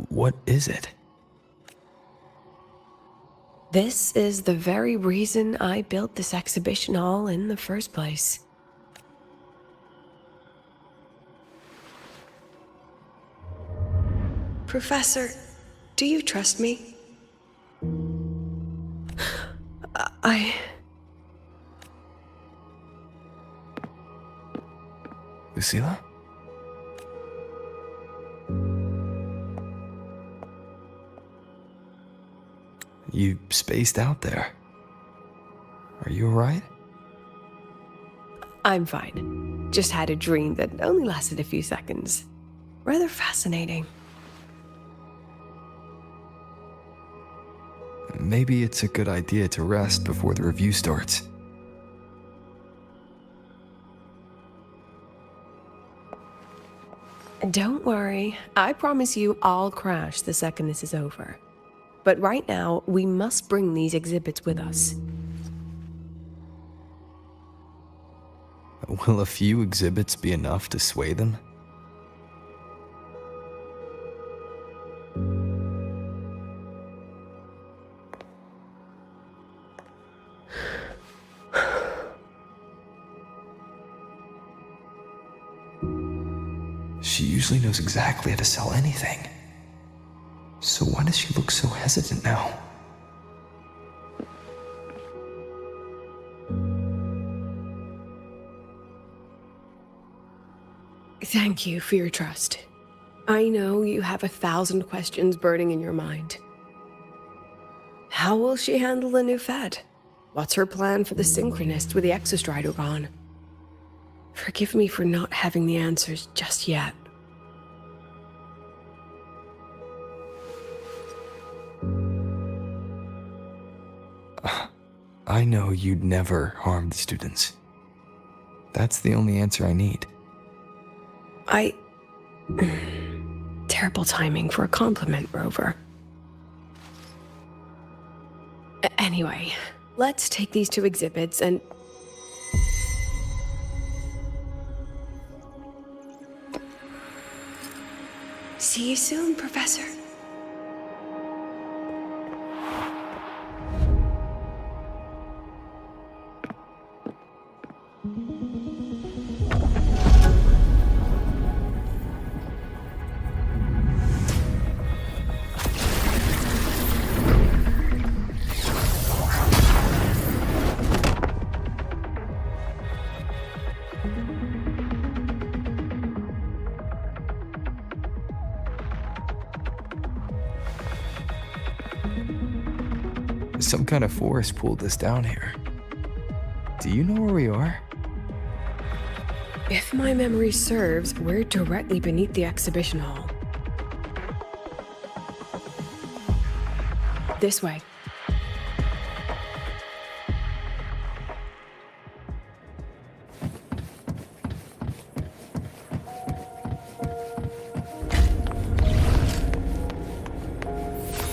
What is it? This is the very reason I built this exhibition hall in the first place. Professor, do you trust me? Lucilla? You spaced out there. Are you alright? I'm fine. Just had a dream that only lasted a few seconds. Rather fascinating. Maybe it's a good idea to rest before the review starts. Don't worry. I promise you I'll crash the second this is over. But right now, we must bring these exhibits with us. Will a few exhibits be enough to sway them? She usually knows exactly how to sell anything. So why does she look so hesitant now? Thank you for your trust. I know you have 1,000 questions burning in your mind. How will she handle the new Fed? What's her plan for the Synchronist with the Exostrider gone? Forgive me for not having the answers just yet. I know you'd never harm the students. That's the only answer I need. Terrible timing for a compliment, Rover. Anyway, let's take these 2 exhibits and... See you soon, Professor. Some kind of force pulled us down here. Do you know where we are? If my memory serves, we're directly beneath the exhibition hall. This way.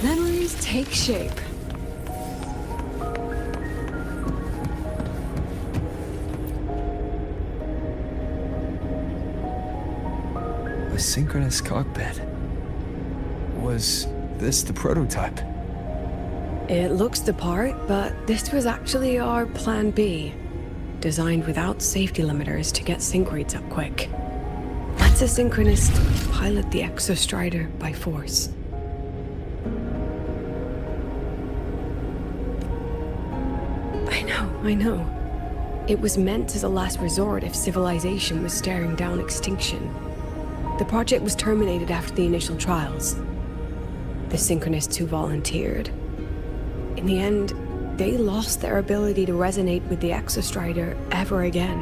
Memories take shape. A synchronous cockpit. Was this the prototype? It looks the part, but this was actually our Plan B. Designed without safety limiters to get sync rates up quick. Let's a synchronist pilot the Exostrider by force. I know. It was meant as a last resort if civilization was staring down extinction. The project was terminated after the initial trials. The synchronists who volunteered. In the end, they lost their ability to resonate with the Exostrider ever again.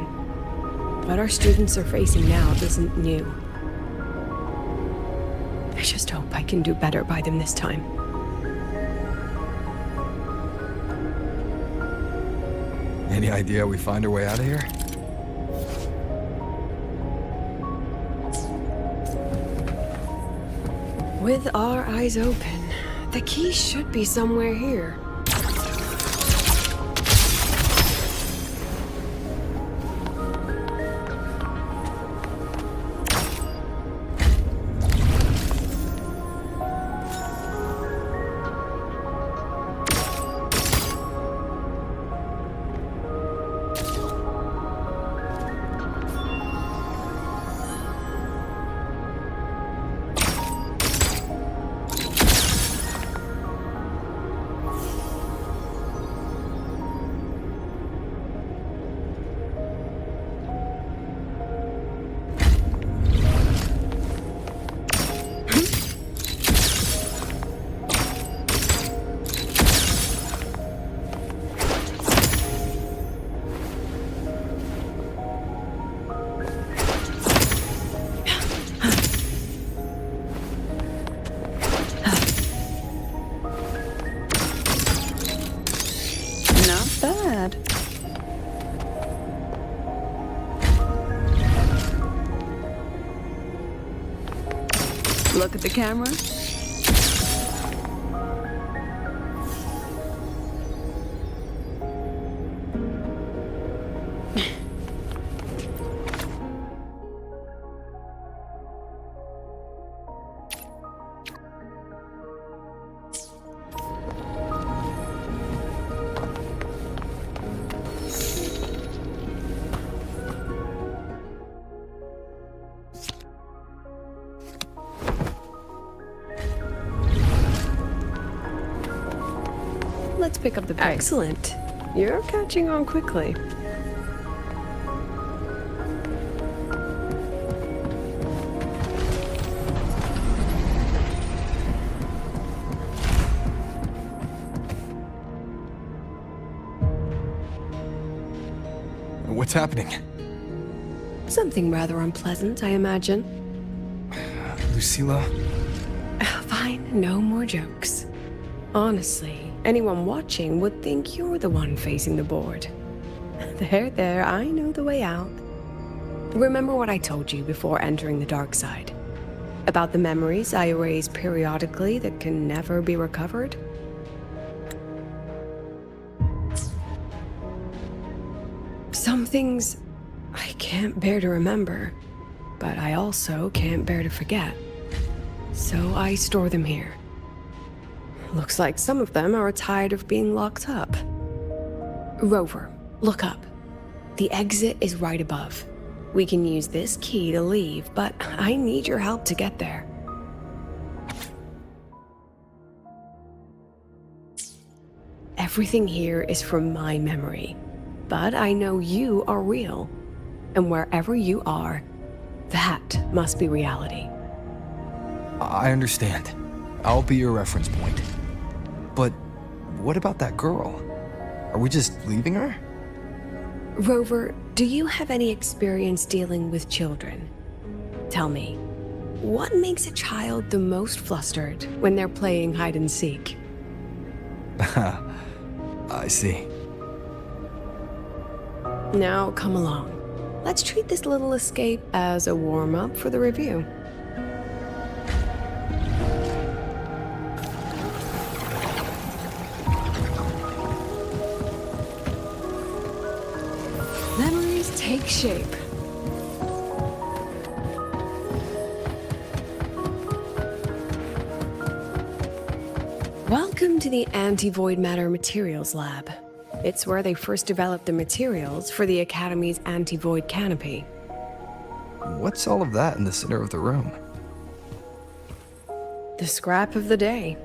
What our students are facing now isn't new. I just hope I can do better by them this time. Any idea we find our way out of here? With our eyes open, the key should be somewhere here. Look at the camera. Let's pick up the pace. Excellent. You're catching on quickly. What's happening? Something rather unpleasant, I imagine. Lucilla? Fine, no more jokes. Honestly, anyone watching would think you're the one facing the board. There, I know the way out. Remember what I told you before entering the dark side? About the memories I erase periodically that can never be recovered? Some things I can't bear to remember, but I also can't bear to forget. So I store them here. Looks like some of them are tired of being locked up. Rover, look up. The exit is right above. We can use this key to leave, but I need your help to get there. Everything here is from my memory, but I know you are real. And wherever you are, that must be reality. I understand. I'll be your reference point. But what about that girl? Are we just leaving her? Rover, do you have any experience dealing with children? Tell me, what makes a child the most flustered when they're playing hide and seek? I see. Now, come along. Let's treat this little escape as a warm-up for the review. Memories take shape. Welcome to the Anti-Void Matter Materials Lab. It's where they first developed the materials for the Academy's anti-void canopy. What's all of that in the center of the room? The scrap of the day.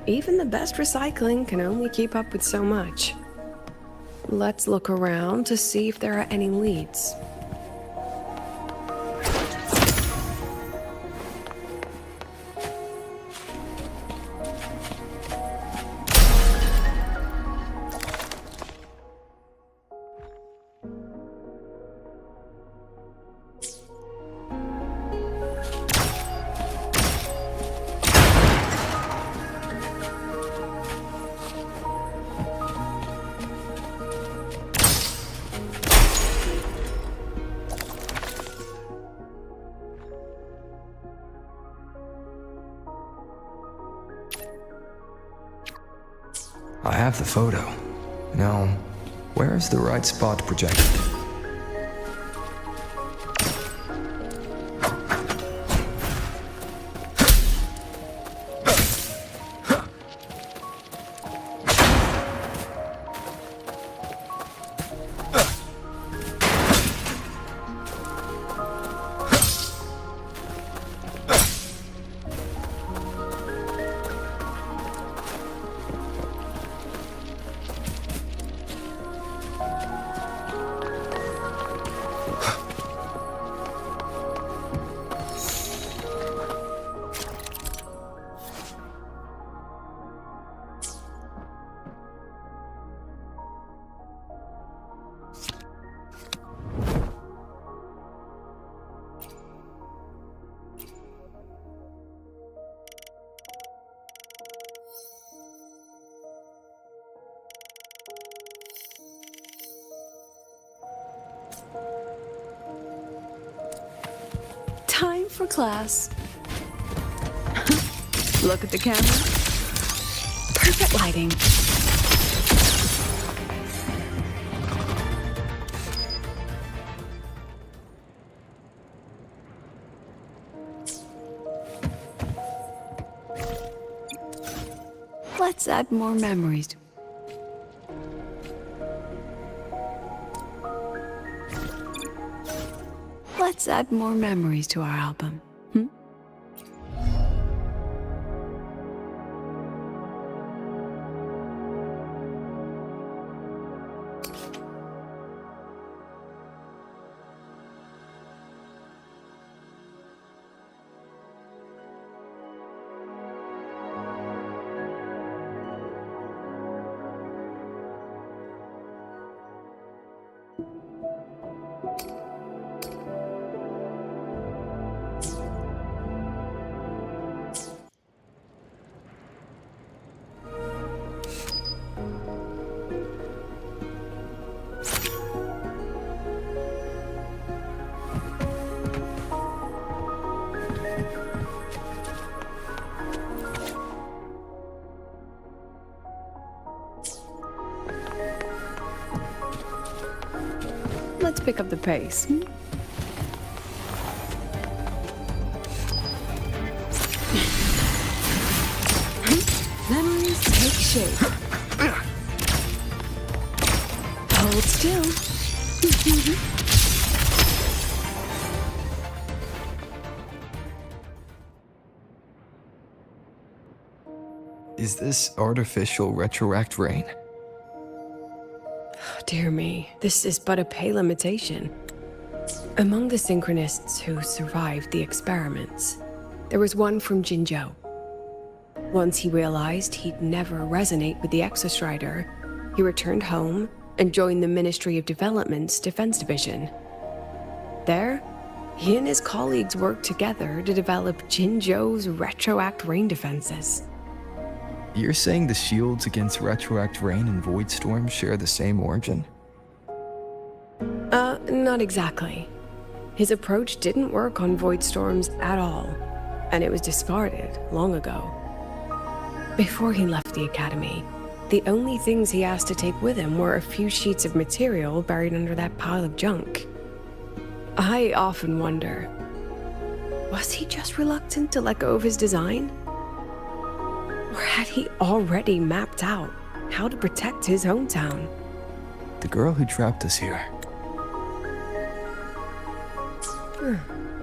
Even the best recycling can only keep up with so much. Let's look around to see if there are any leads. I have the photo. Now, where is the right spot to project it? Time for class. Look at the camera. Perfect lighting. Let's add more memories. Let's add more memories to our album. Let's pick up the pace. Memories take shape. Hold still. Is this artificial retroact rain? Dear me, this is but a pale imitation. Among the synchronists who survived the experiments, there was one from Jinzhou. Once he realized he'd never resonate with the Exostrider, he returned home and joined the Ministry of Development's Defense Division. There, he and his colleagues worked together to develop Jinzhou's Retroact rain defenses. You're saying the shields against Retroact Rain and Void Storm share the same origin? Not exactly. His approach didn't work on Void Storms at all, and it was discarded long ago. Before he left the Academy, the only things he asked to take with him were a few sheets of material buried under that pile of junk. I often wonder, was he just reluctant to let go of his design? Or had he already mapped out how to protect his hometown? The girl who trapped us here.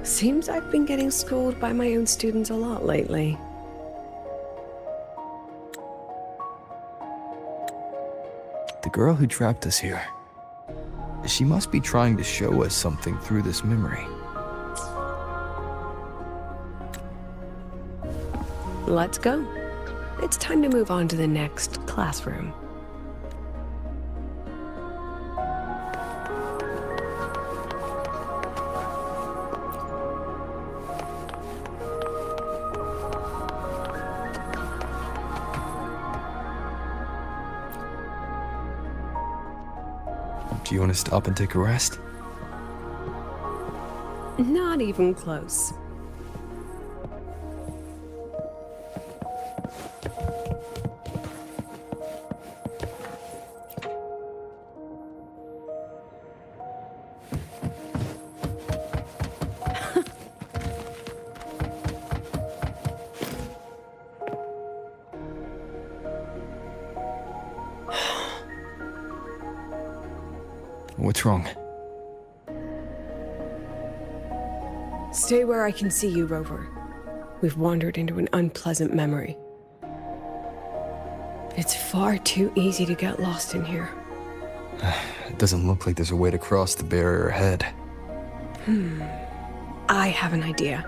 Seems I've been getting schooled by my own students a lot lately. The girl who trapped us here. She must be trying to show us something through this memory. Let's go. It's time to move on to the next classroom. Do you want to stop and take a rest? Not even close. What's wrong? Stay where I can see you, Rover. We've wandered into an unpleasant memory. It's far too easy to get lost in here. It doesn't look like there's a way to cross the barrier ahead. I have an idea.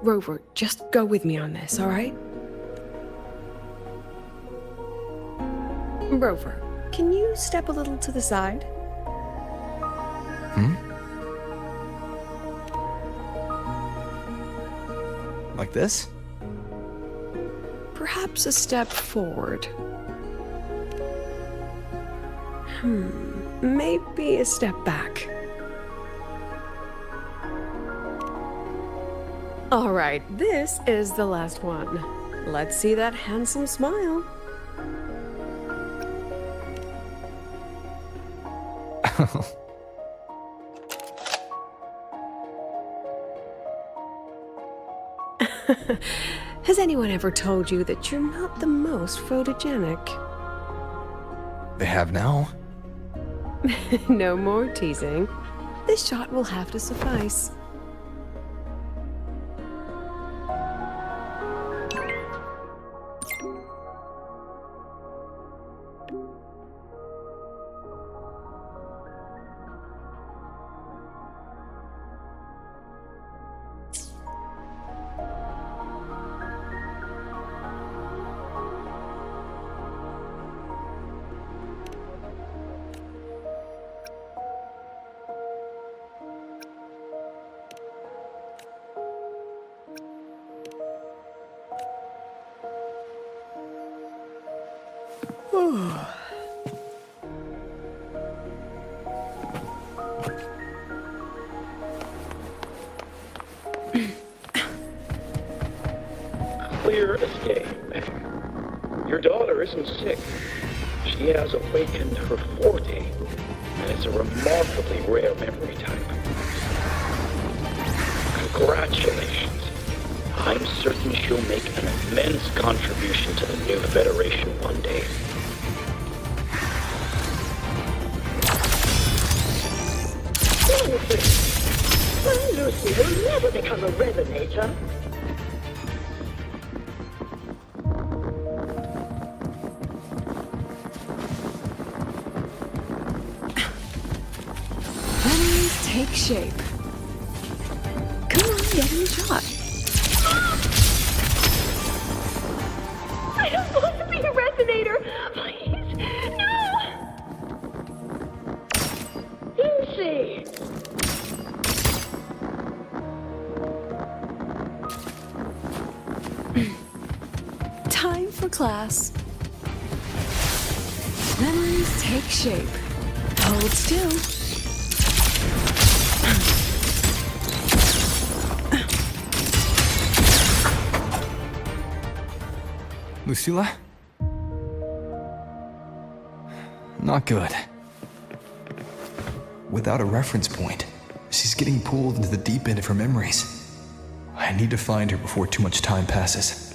Rover, just go with me on this, all right? Rover, can you step a little to the side? Like this? Perhaps a step forward. Maybe a step back. All right, this is the last one. Let's see that handsome smile. Has anyone ever told you that you're not the most photogenic? They have now. No more teasing. This shot will have to suffice. Clear as day. Your daughter isn't sick. She has awakened her forte, and it's a remarkably rare memory type. Congratulations. I'm certain she'll make an immense contribution to the new Federation one day. My Lucy will never become a resonator. Please take shape. Come on, get in the shot. Time for class. Memories take shape. Hold still. Lucilla? Not good. Without a reference point, she's getting pulled into the deep end of her memories. I need to find her before too much time passes.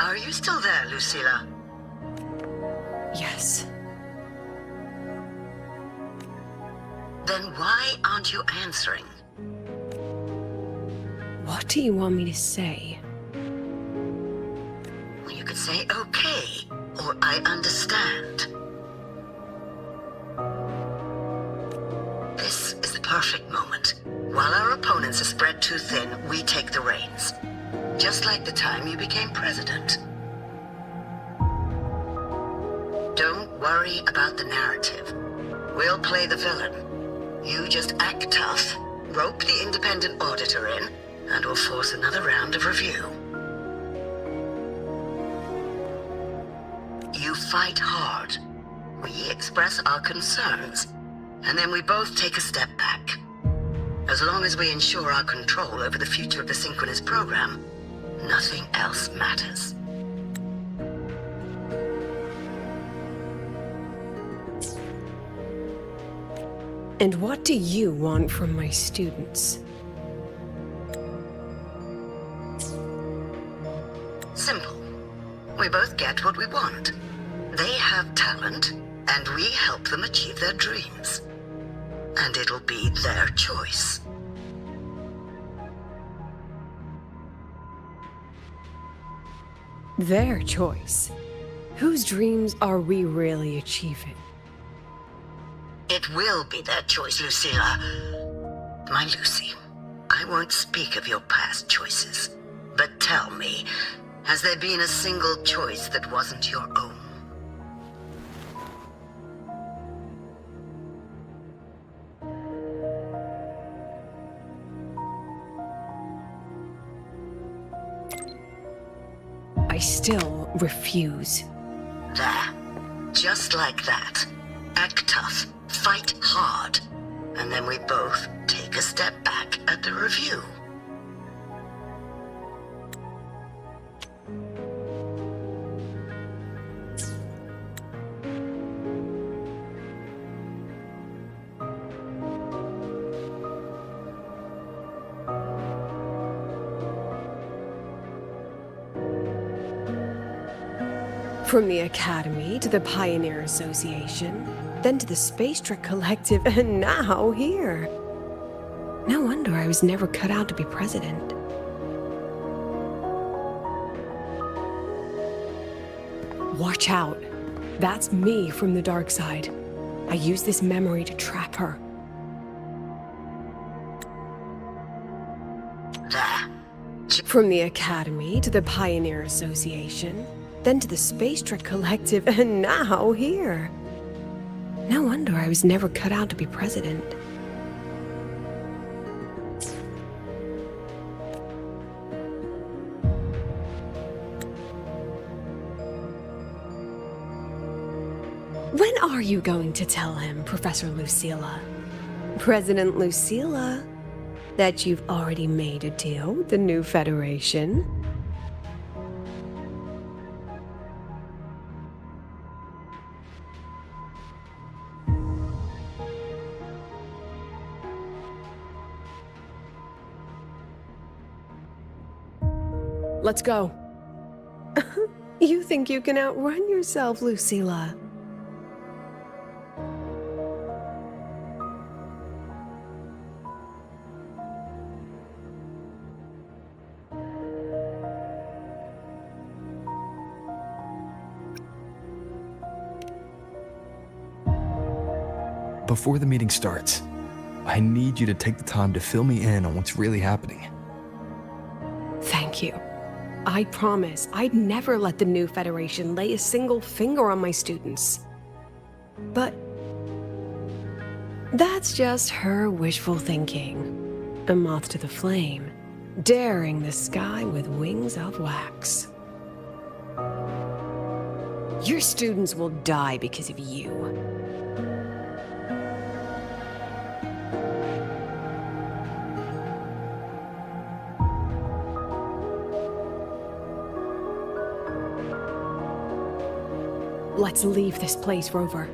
Are you still there, Lucilla? Yes. Then why aren't you answering? What do you want me to say? Well, you could say okay, or I understand. This is the perfect moment. While our opponents are spread too thin, we take the reins. Just like the time you became president. Don't worry about the narrative. We'll play the villain. You just act tough, rope the independent auditor in, and we'll force another round of review. You fight hard. We express our concerns, and then we both take a step back. As long as we ensure our control over the future of the synchronous program, nothing else matters. And what do you want from my students? Simple. We both get what we want. They have talent, and we help them achieve their dreams. And it'll be their choice. Their choice. Whose dreams are we really achieving? It will be their choice, Lucilla. My Lucy, I won't speak of your past choices. But tell me, has there been a single choice that wasn't your own? I still refuse. There. Just like that. Act tough. Fight hard. And then we both take a step back at the review. From the Academy to the Pioneer Association, then to the Space Trek Collective, and now here. No wonder I was never cut out to be president. Watch out. That's me from the dark side. I use this memory to track her. From the Academy to the Pioneer Association, then to the Space Trek Collective, and now here. No wonder I was never cut out to be president. When are you going to tell him, Professor Lucilla? President Lucilla, that you've already made a deal with the new Federation? Let's go. You think you can outrun yourself, Lucilla? Before the meeting starts, I need you to take the time to fill me in on what's really happening. Thank you. I promise I'd never let the new Federation lay a single finger on my students. But that's just her wishful thinking. A moth to the flame, daring the sky with wings of wax. Your students will die because of you. Let's leave this place, Rover.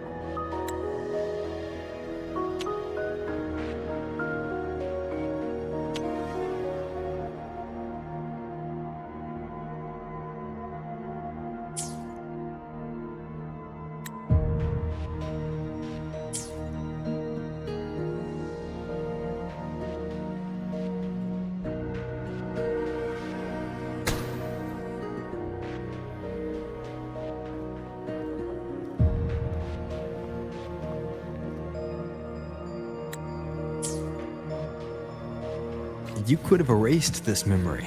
You could have erased this memory.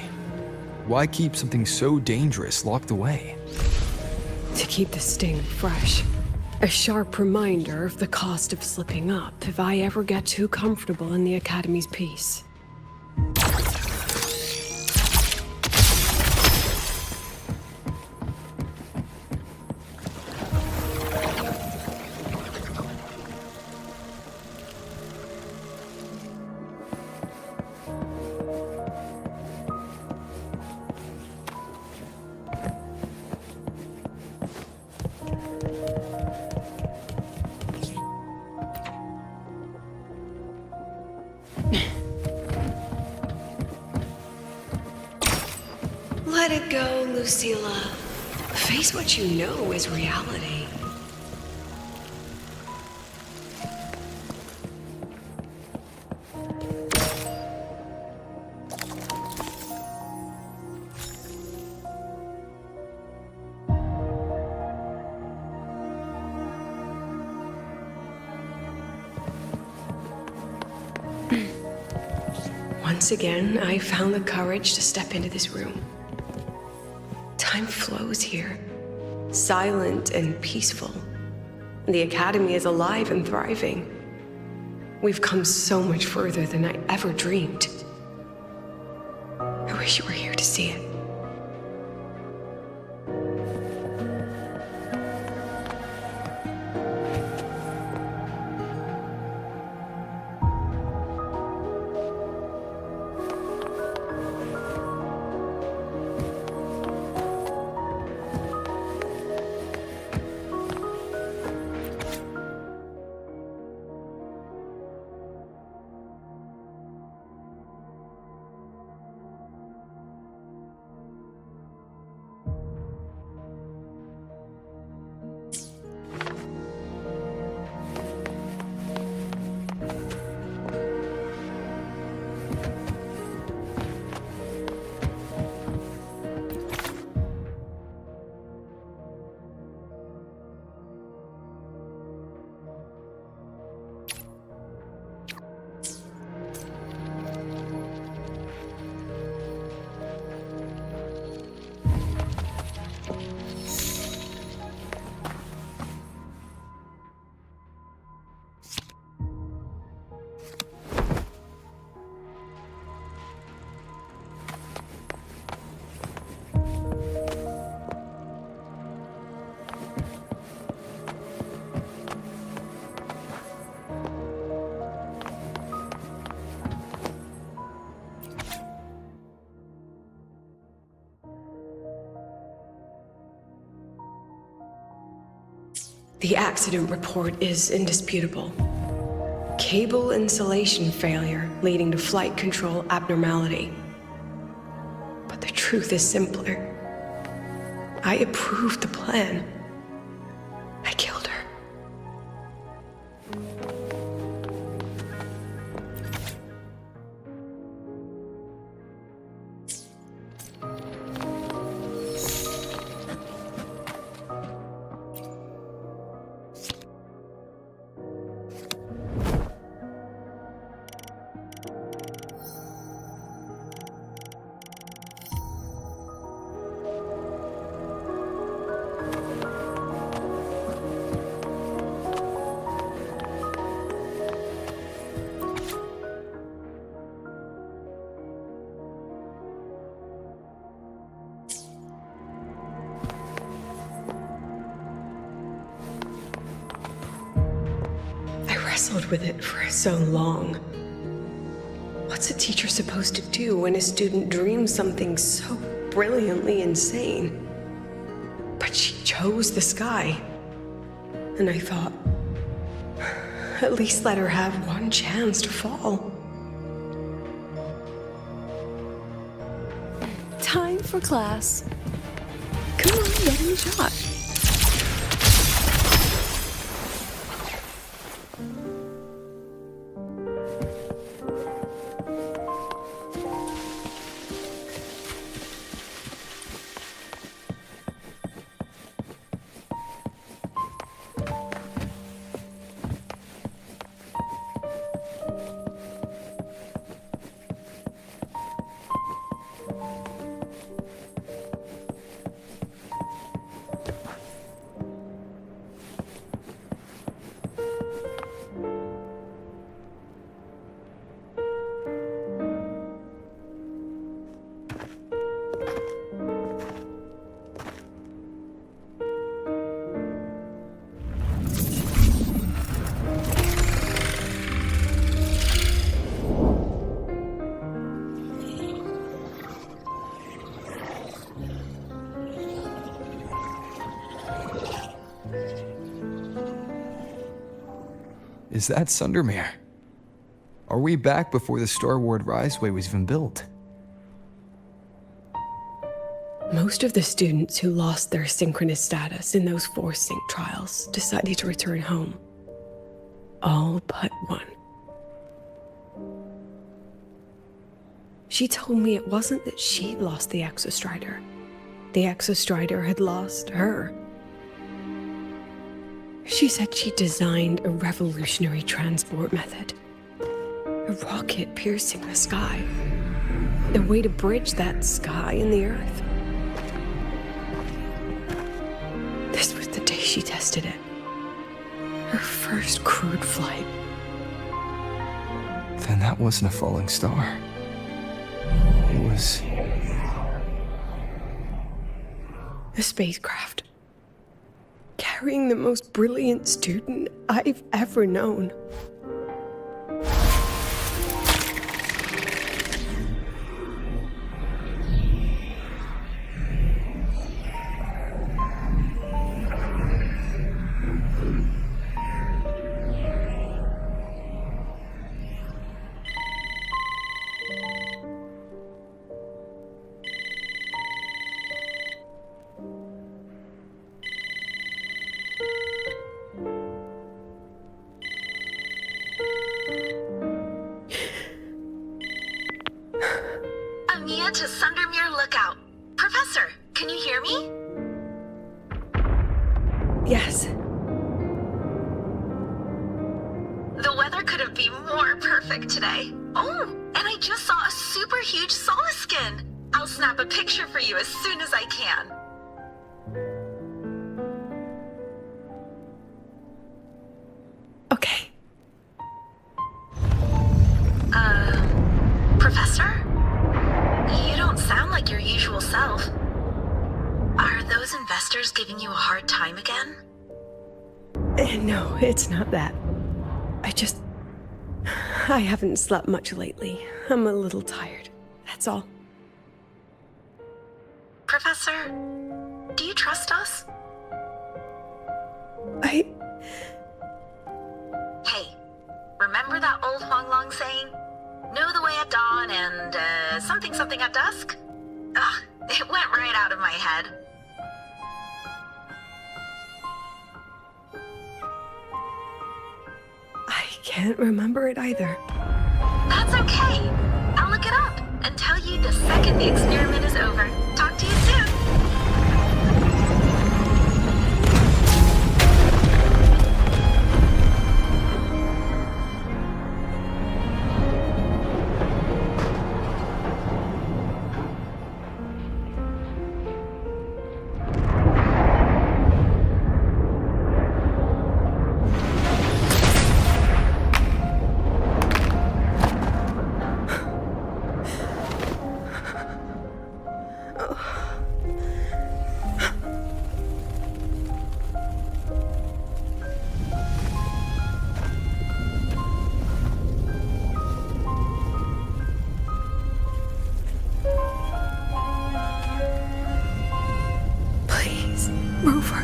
Why keep something so dangerous locked away? To keep the sting fresh. A sharp reminder of the cost of slipping up if I ever get too comfortable in the Academy's peace. Let it go, Lucilla. Face what you know is reality. Once again, I found the courage to step into this room. Time flows here, silent and peaceful. The Academy is alive and thriving. We've come so much further than I ever dreamed. I wish you were here to see it. The accident report is indisputable. Cable insulation failure leading to flight control abnormality. But the truth is simpler. I approved the plan. I killed her. Wrestled with it for so long. What's a teacher supposed to do when a student dreams something so brilliantly insane? But she chose the sky. And I thought, at least let her have one chance to fall. Time for class. Come on, get in the shot. Is that Sundermere? Are we back before the Starward Riseway was even built? Most of the students who lost their synchronous status in those 4 sync trials decided to return home. All but one. She told me it wasn't that she'd lost the Exostrider. The Exostrider had lost her. She said she designed a revolutionary transport method. A rocket piercing the sky. The way to bridge that sky and the Earth. This was the day she tested it. Her first crewed flight. Then that wasn't a falling star. It was... a spacecraft. Carrying the most brilliant student I've ever known. Amiya to Sundermere Lookout. Professor, can you hear me? Yes. The weather couldn't be more perfect today. Oh, and I just saw a super huge solaskin. I'll snap a picture for you as soon as I can. Okay. Professor? You don't sound like your usual self. Are those investors giving you a hard time again? No, it's not that. I haven't slept much lately. I'm a little tired. That's all. Professor, do you trust us? Hey, remember that old Huanglong saying? Know the way at dawn and, something something at dusk? Ugh, it went right out of my head. I can't remember it either. That's okay. I'll look it up and tell you the second the experiment is over. Talk to you soon. Move her.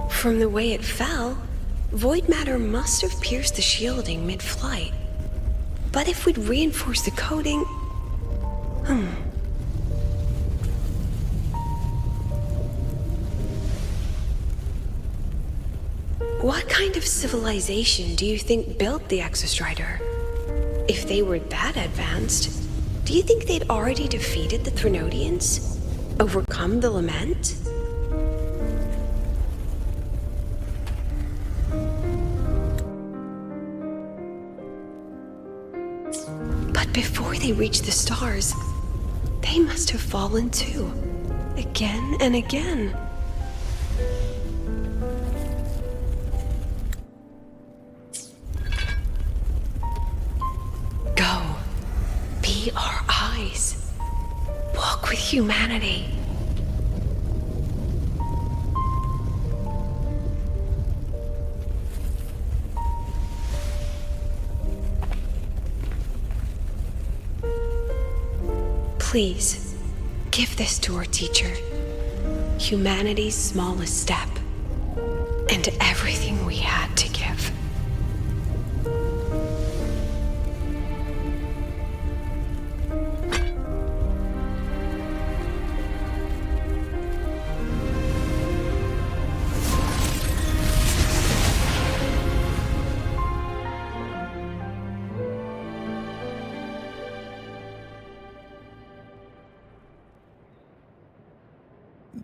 From the way it fell, void matter must have pierced the shielding mid-flight. But if we'd reinforced the coating... What kind of civilization do you think built the Exostrider? If they were that advanced, do you think they'd already defeated the Threnodians? Overcome the Lament? But before they reached the stars, they must have fallen too. Again and again. Go. Be our eyes. Walk with humanity. Please, give this to our teacher. Humanity's smallest step, and everything we had to give.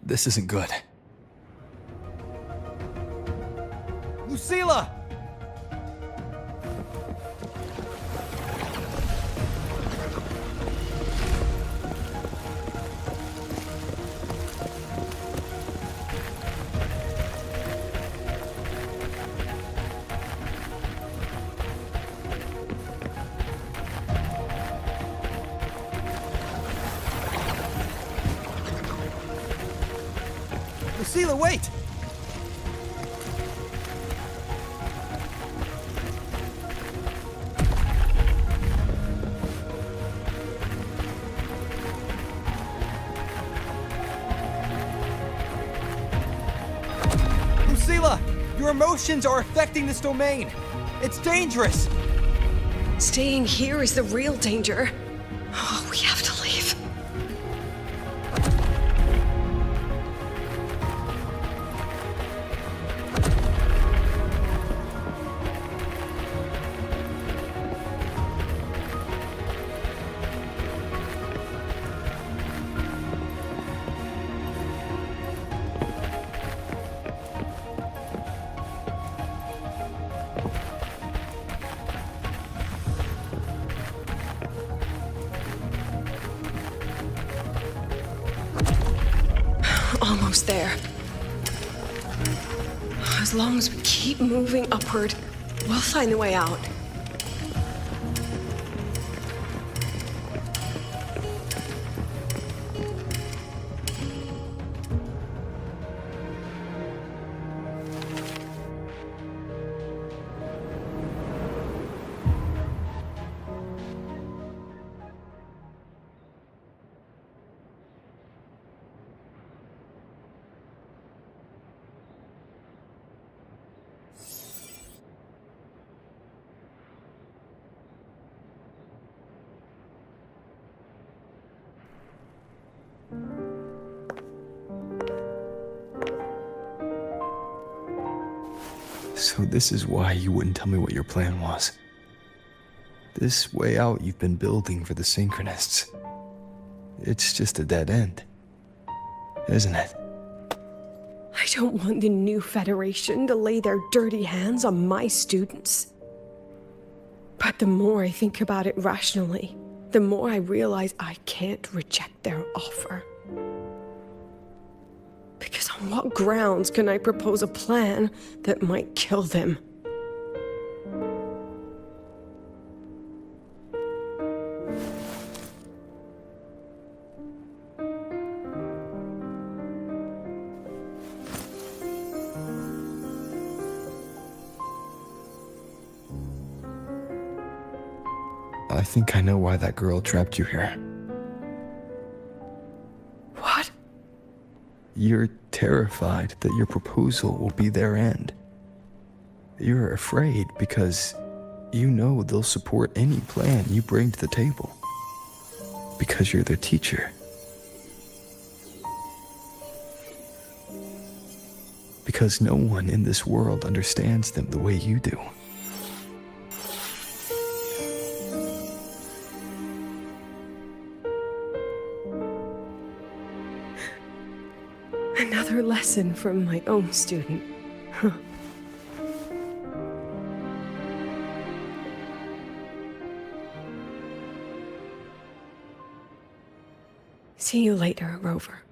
This isn't good. Lucilla! Lucilla, wait! Lucilla! Your emotions are affecting this domain! It's dangerous! Staying here is the real danger. Oh, we have to leave. Almost there. As long as we keep moving upward, we'll find the way out. So this is why you wouldn't tell me what your plan was. This way out you've been building for the Synchronists. It's just a dead end, isn't it? I don't want the new Federation to lay their dirty hands on my students. But the more I think about it rationally, the more I realize I can't reject their offer. Because on what grounds can I propose a plan that might kill them? I think I know why that girl trapped you here. What? You're terrified that your proposal will be their end. You're afraid because you know they'll support any plan you bring to the table. Because you're their teacher. Because no one in this world understands them the way you do. Another lesson from my own student. Huh. See you later, Rover.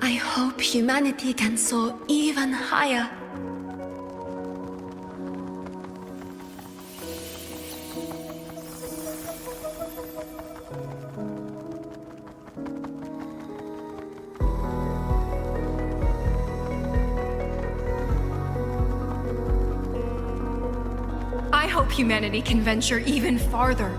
I hope humanity can soar even higher. I hope humanity can venture even farther.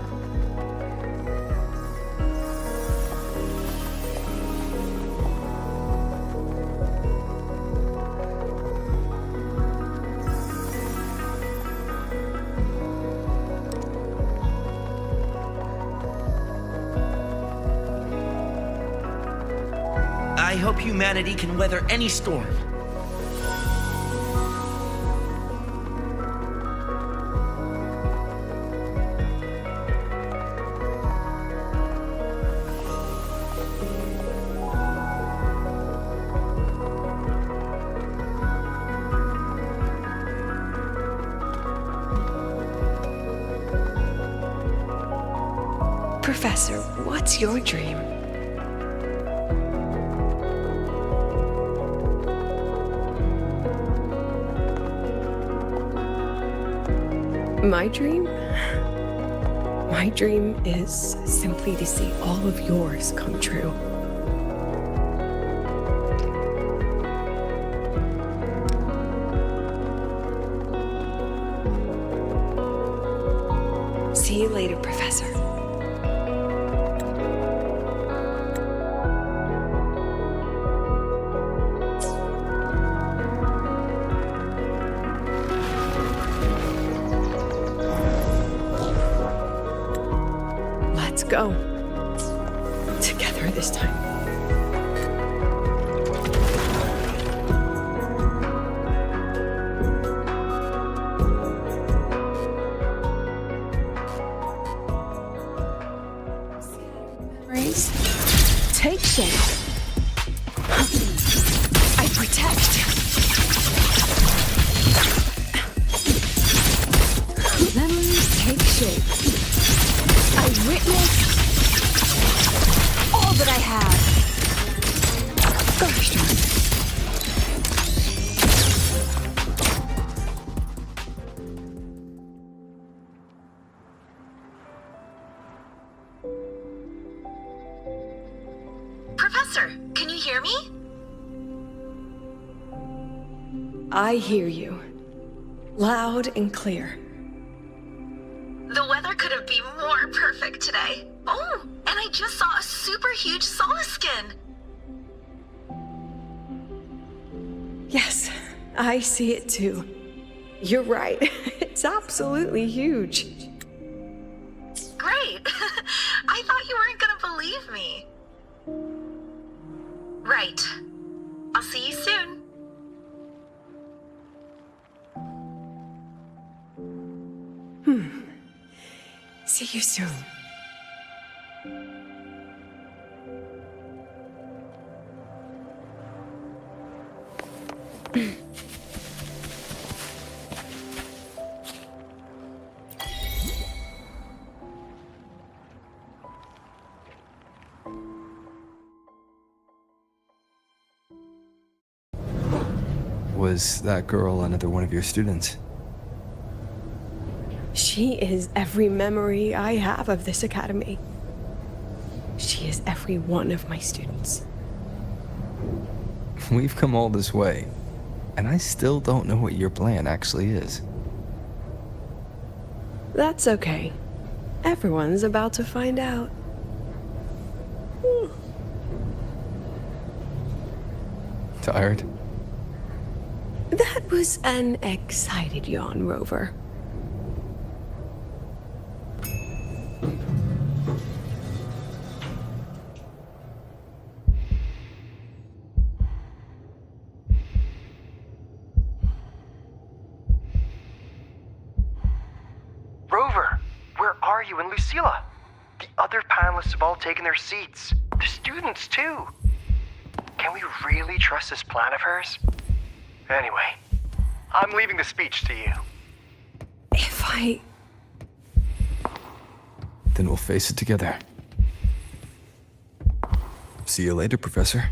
I hope humanity can weather any storm. Professor, what's your dream? My dream? My dream is simply to see all of yours come true. See you later, Professor. Let's go. Together this time. Take shape. I protect. Memories Professor, can you hear me? I hear you. Loud and clear. The weather couldn't be more perfect today. Oh, and I just saw a super huge solar skin. Yes, I see it too. You're right. It's absolutely huge. Great. I thought you weren't gonna believe me. Right. I'll see you soon. See you soon. Was that girl another one of your students? She is every memory I have of this academy. She is every one of my students. We've come all this way, and I still don't know what your plan actually is. That's okay. Everyone's about to find out. Tired? That was an excited yawn, Rover. Rover, where are you and Lucilla? The other panelists have all taken their seats. The students, too. Can we really trust this plan of hers? Anyway, I'm leaving the speech to you. If I... Then we'll face it together. See you later, Professor.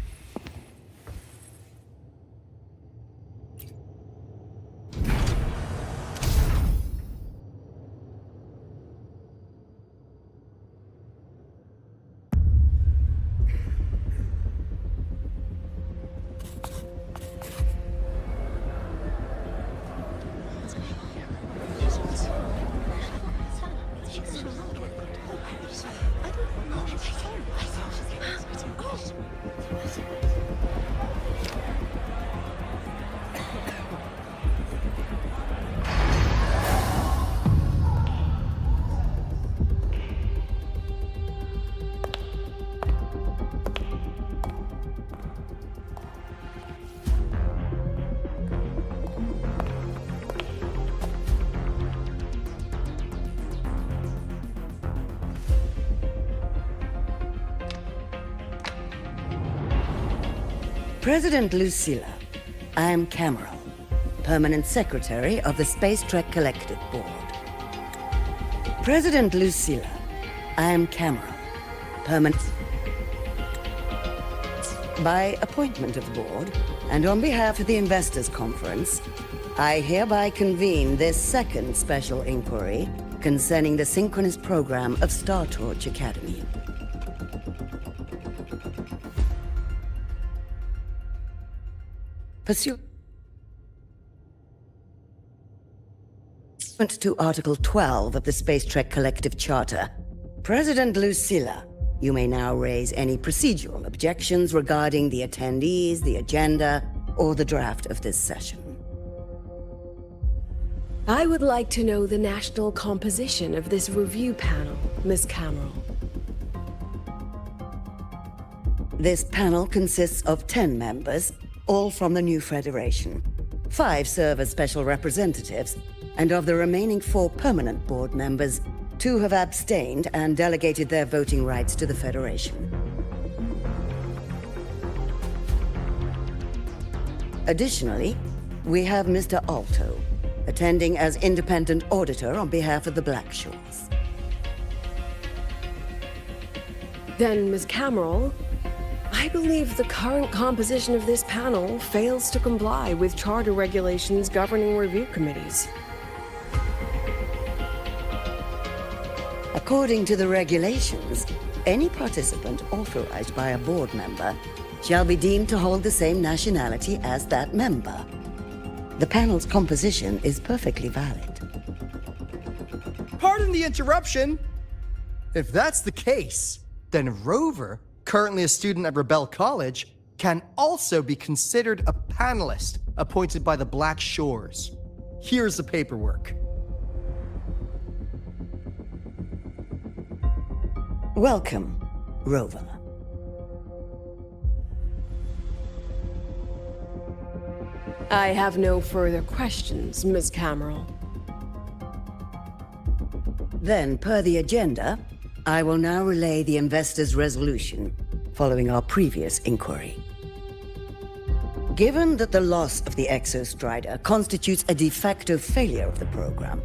President Lucilla, I am Cameron, Permanent Secretary of the Space Trek Collective Board. President Lucilla, I am Cameron, Permanent... By appointment of the board, and on behalf of the Investors Conference, I hereby convene this second special inquiry concerning the synchronous program of Star Torch Academy. Pursuant to Article 12 of the Space Trek Collective Charter, President Lucilla, you may now raise any procedural objections regarding the attendees, the agenda, or the draft of this session. I would like to know the national composition of this review panel, Miss Cameron. This panel consists of 10 members, all from the new Federation. 5 serve as special representatives, and of the remaining 4 permanent board members, 2 have abstained and delegated their voting rights to the Federation. Additionally, we have Mr. Alto, attending as independent auditor on behalf of the Blackshores. Then, Ms. Cameron, I believe the current composition of this panel fails to comply with charter regulations governing review committees. According to the regulations, any participant authorized by a board member shall be deemed to hold the same nationality as that member. The panel's composition is perfectly valid. Pardon the interruption. If that's the case, then Rover, currently a student at Rebel College, can also be considered a panelist appointed by the Black Shores. Here's the paperwork. Welcome, Rover. I have no further questions, Ms. Cameron. Then, per the agenda, I will now relay the investor's resolution following our previous inquiry. Given that the loss of the Exostrider constitutes a de facto failure of the program,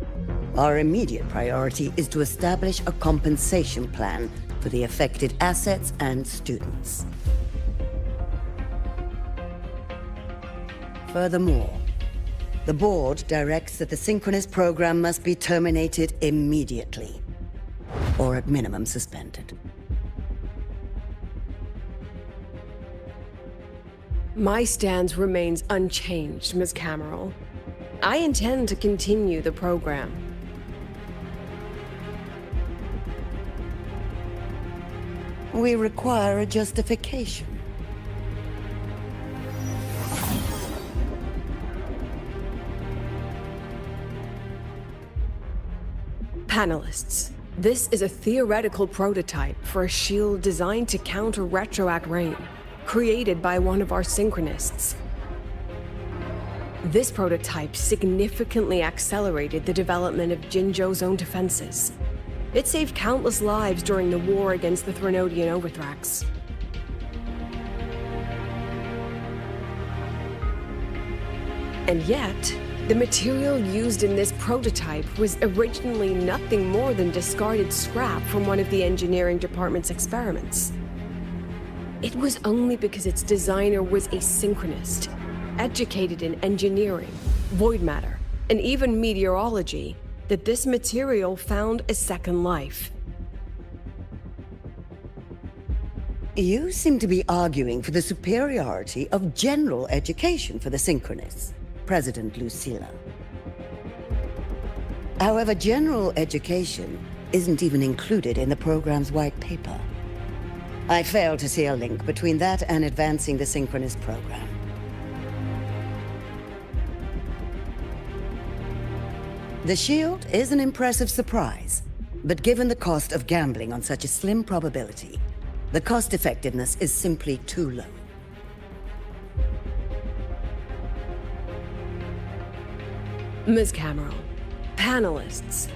our immediate priority is to establish a compensation plan for the affected assets and students. Furthermore, the board directs that the synchronous program must be terminated immediately, or at minimum suspended. My stance remains unchanged, Ms. Cameron. I intend to continue the program. We require a justification. Panelists, this is a theoretical prototype for a shield designed to counter retroact rain, created by one of our synchronists. This prototype significantly accelerated the development of Jinzhou's own defenses. It saved countless lives during the war against the Threnodian Overthrax. And yet, the material used in this prototype was originally nothing more than discarded scrap from one of the engineering department's experiments. It was only because its designer was a synchronist, educated in engineering, void matter, and even meteorology, that this material found a second life. You seem to be arguing for the superiority of general education for the synchronists, President Lucilla. However, general education isn't even included in the program's white paper. I fail to see a link between that and advancing the synchronous program. The shield is an impressive surprise, but given the cost of gambling on such a slim probability, the cost-effectiveness is simply too low. Ms. Cameron, panelists,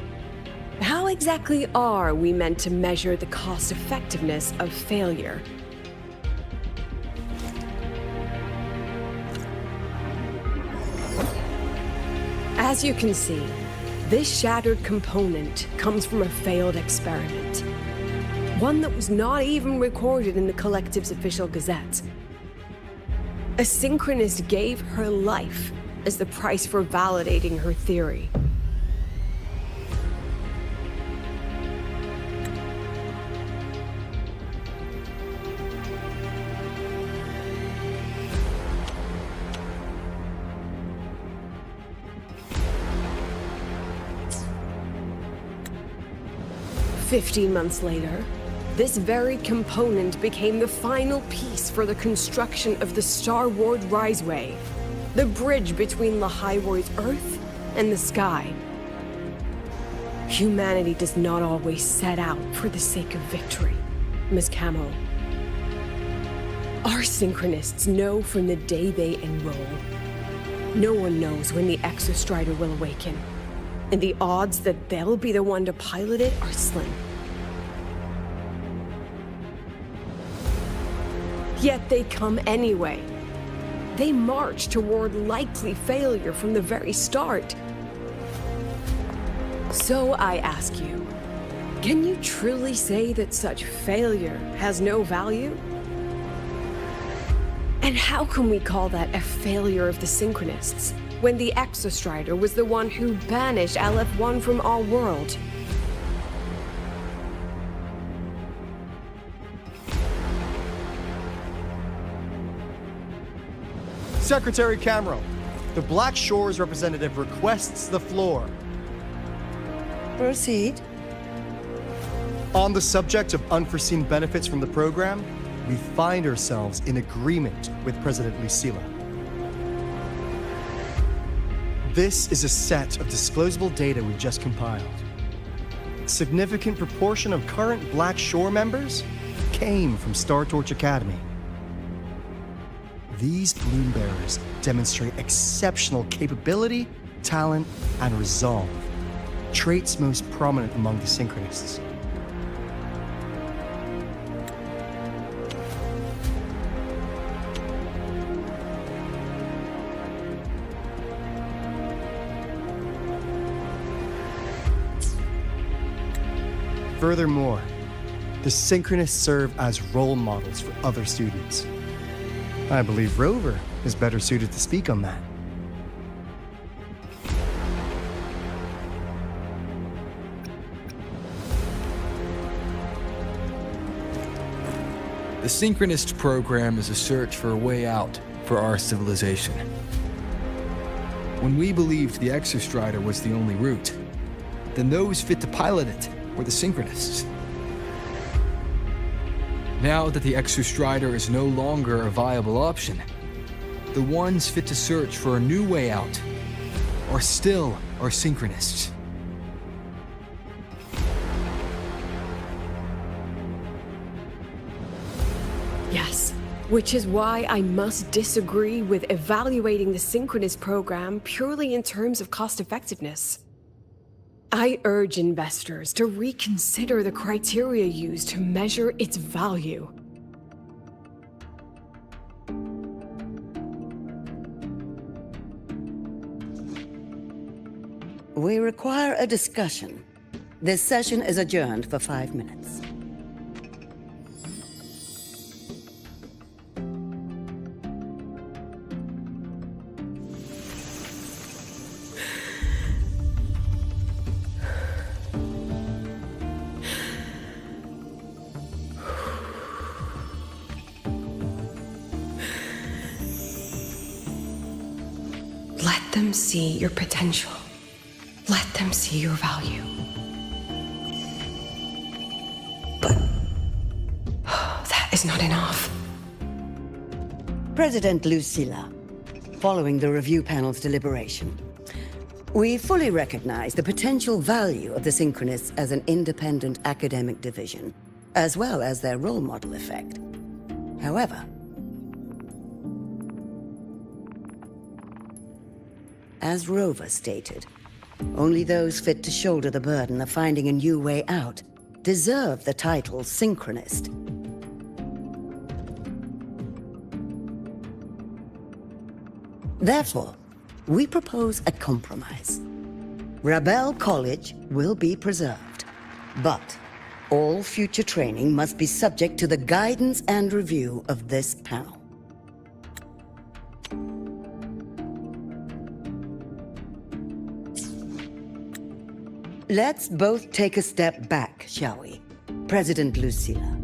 how exactly are we meant to measure the cost-effectiveness of failure? As you can see, this shattered component comes from a failed experiment. One that was not even recorded in the Collective's official gazette. A synchronist gave her life as the price for validating her theory. "15 months later, this very component became the final piece for the construction of the Star Ward Riseway, the bridge between Lahaiwoi's Earth and the sky. Humanity does not always set out for the sake of victory, Ms. Camo. Our synchronists know from the day they enroll. No one knows when the Exostrider will awaken, and the odds that they'll be the one to pilot it are slim. Yet they come anyway. They march toward likely failure from the very start. So I ask you, can you truly say that such failure has no value? And how can we call that a failure of the Synchronists, when the Exostrider was the one who banished LF1 from our world? Secretary Camero, the Black Shores representative requests the floor. Proceed. On the subject of unforeseen benefits from the program, we find ourselves in agreement with President Lucilla. This is a set of disclosable data we've just compiled. Significant proportion of current Black Shore members came from Star Torch Academy. These Bloom Bearers demonstrate exceptional capability, talent, and resolve, traits most prominent among the Synchronists. Furthermore, the Synchronists serve as role models for other students. I believe Rover is better suited to speak on that. The Synchronist program is a search for a way out for our civilization. When we believed the Exostrider was the only route, then those fit to pilot it were the Synchronists. Now that the Exostrider is no longer a viable option, the ones fit to search for a new way out are still our Synchronists. Yes, which is why I must disagree with evaluating the Synchronist program purely in terms of cost effectiveness. I urge investors to reconsider the criteria used to measure its value. We require a discussion. This session is adjourned for 5 minutes. Let them see your potential. Let them see your value. But that is not enough. President Lucilla, following the review panel's deliberation, we fully recognize the potential value of the Synchronists as an independent academic division, as well as their role model effect. However, as Rover stated, only those fit to shoulder the burden of finding a new way out deserve the title Synchronist. Therefore, we propose a compromise. Rebel College will be preserved, but all future training must be subject to the guidance and review of this panel. Let's both take a step back, shall we? President Lucilla.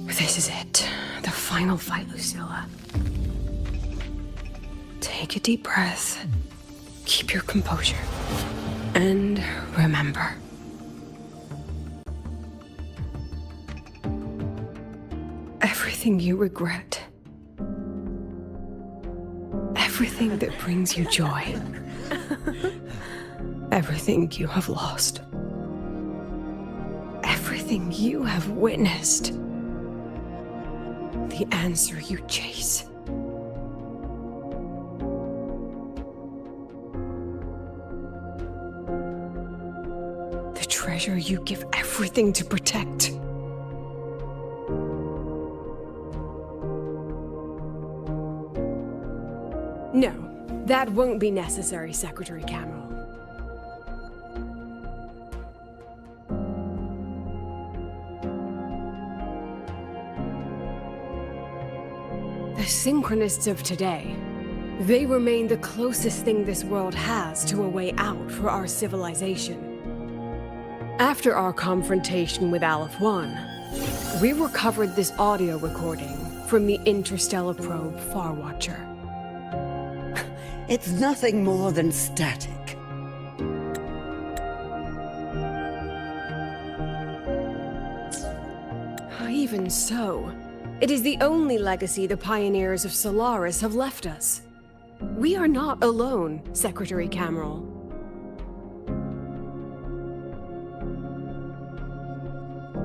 This is it. The final fight, Lucilla. Take a deep breath. Keep your composure. And remember. Everything you regret. Everything that brings you joy. Everything you have lost. Everything you have witnessed. The answer you chase. The treasure you give everything to protect. No, that won't be necessary, Secretary Camero. The Synchronists of today, they remain the closest thing this world has to a way out for our civilization. After our confrontation with Aleph 1, We recovered this audio recording from the interstellar probe Farwatcher. It's nothing more than static. Even so, it is the only legacy the pioneers of Solaris have left us. We are not alone, Secretary Cameron.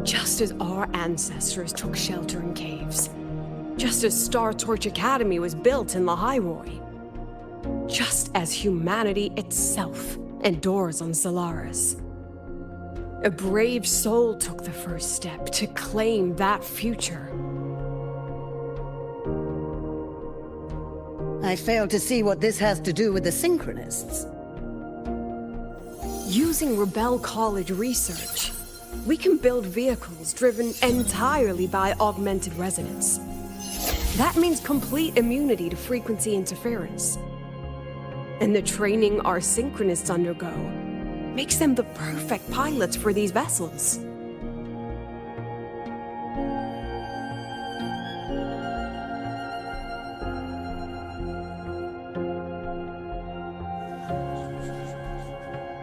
Just as our ancestors took shelter in caves, just as Star Torch Academy was built in Lahairoi, just as humanity itself endures on Solaris, a brave soul took the first step to claim that future. I fail to see what this has to do with the Synchronists. Using Rebel College research, we can build vehicles driven entirely by augmented resonance. That means complete immunity to frequency interference. And the training our Synchronists undergo makes them the perfect pilots for these vessels.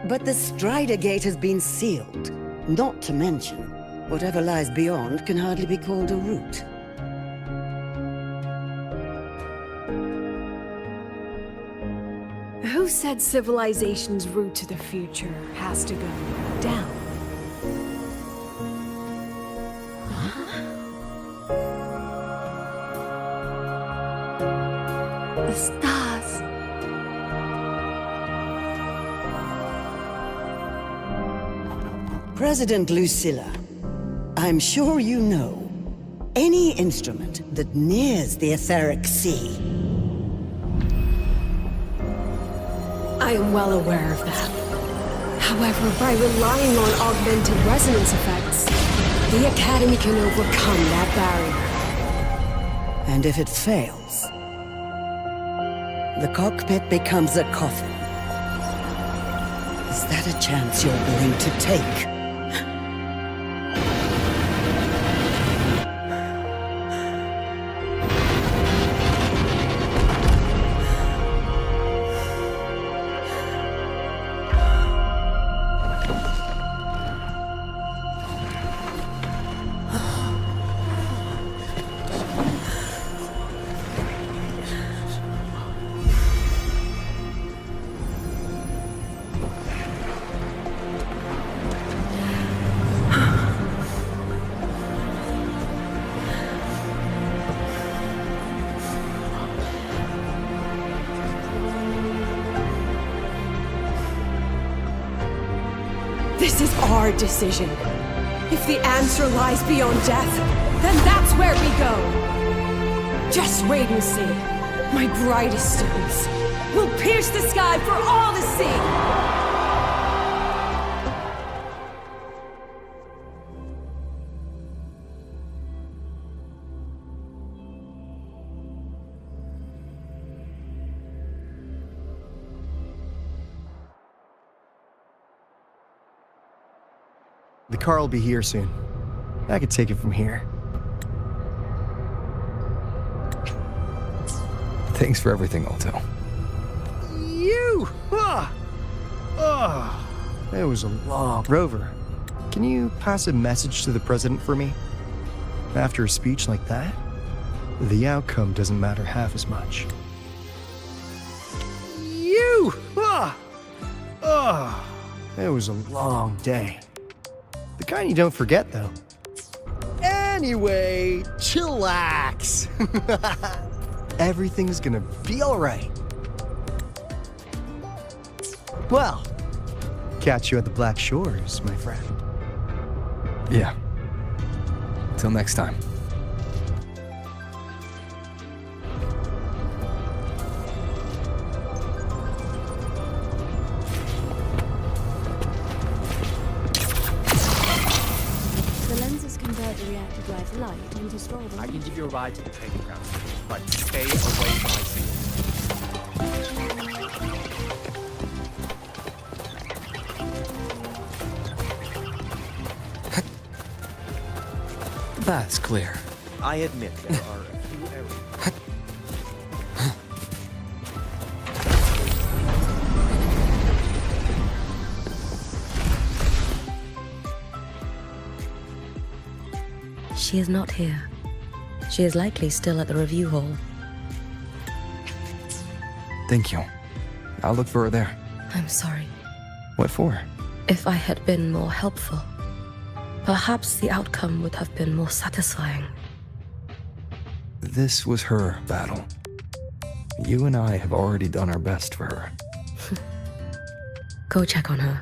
But the Strider Gate has been sealed. Not to mention, whatever lies beyond can hardly be called a route. Who said civilization's route to the future has to go down? The stars. President Lucilla, I'm sure you know, any instrument that nears the etheric sea. I am well aware of that. However, by relying on augmented resonance effects, the Academy can overcome that barrier. And if it fails, the cockpit becomes a coffin. Is that a chance you're willing to take? This is our decision. If the answer lies beyond death, then that's where we go. Just wait and see. My brightest students will pierce the sky for all to see. The car will be here soon. I could take it from here. Thanks for everything, Alto. You! It was a long... Rover, can you pass a message to the president for me? After a speech like that, the outcome doesn't matter half as much. You! It was a long day. The kind you don't forget, though. Anyway, chillax. Everything's gonna be all right. Well, catch you at the Black Shores, my friend. Yeah. Till next time. Reactive live light into strawberry. I can give you a ride to the training ground, but stay away from my signal. That's clear. I admit there are a few errors. She is not here. She is likely still at the review hall. Thank you. I'll look for her there. I'm sorry. What for? If I had been more helpful, perhaps the outcome would have been more satisfying. This was her battle. You and I have already done our best for her. Go check on her.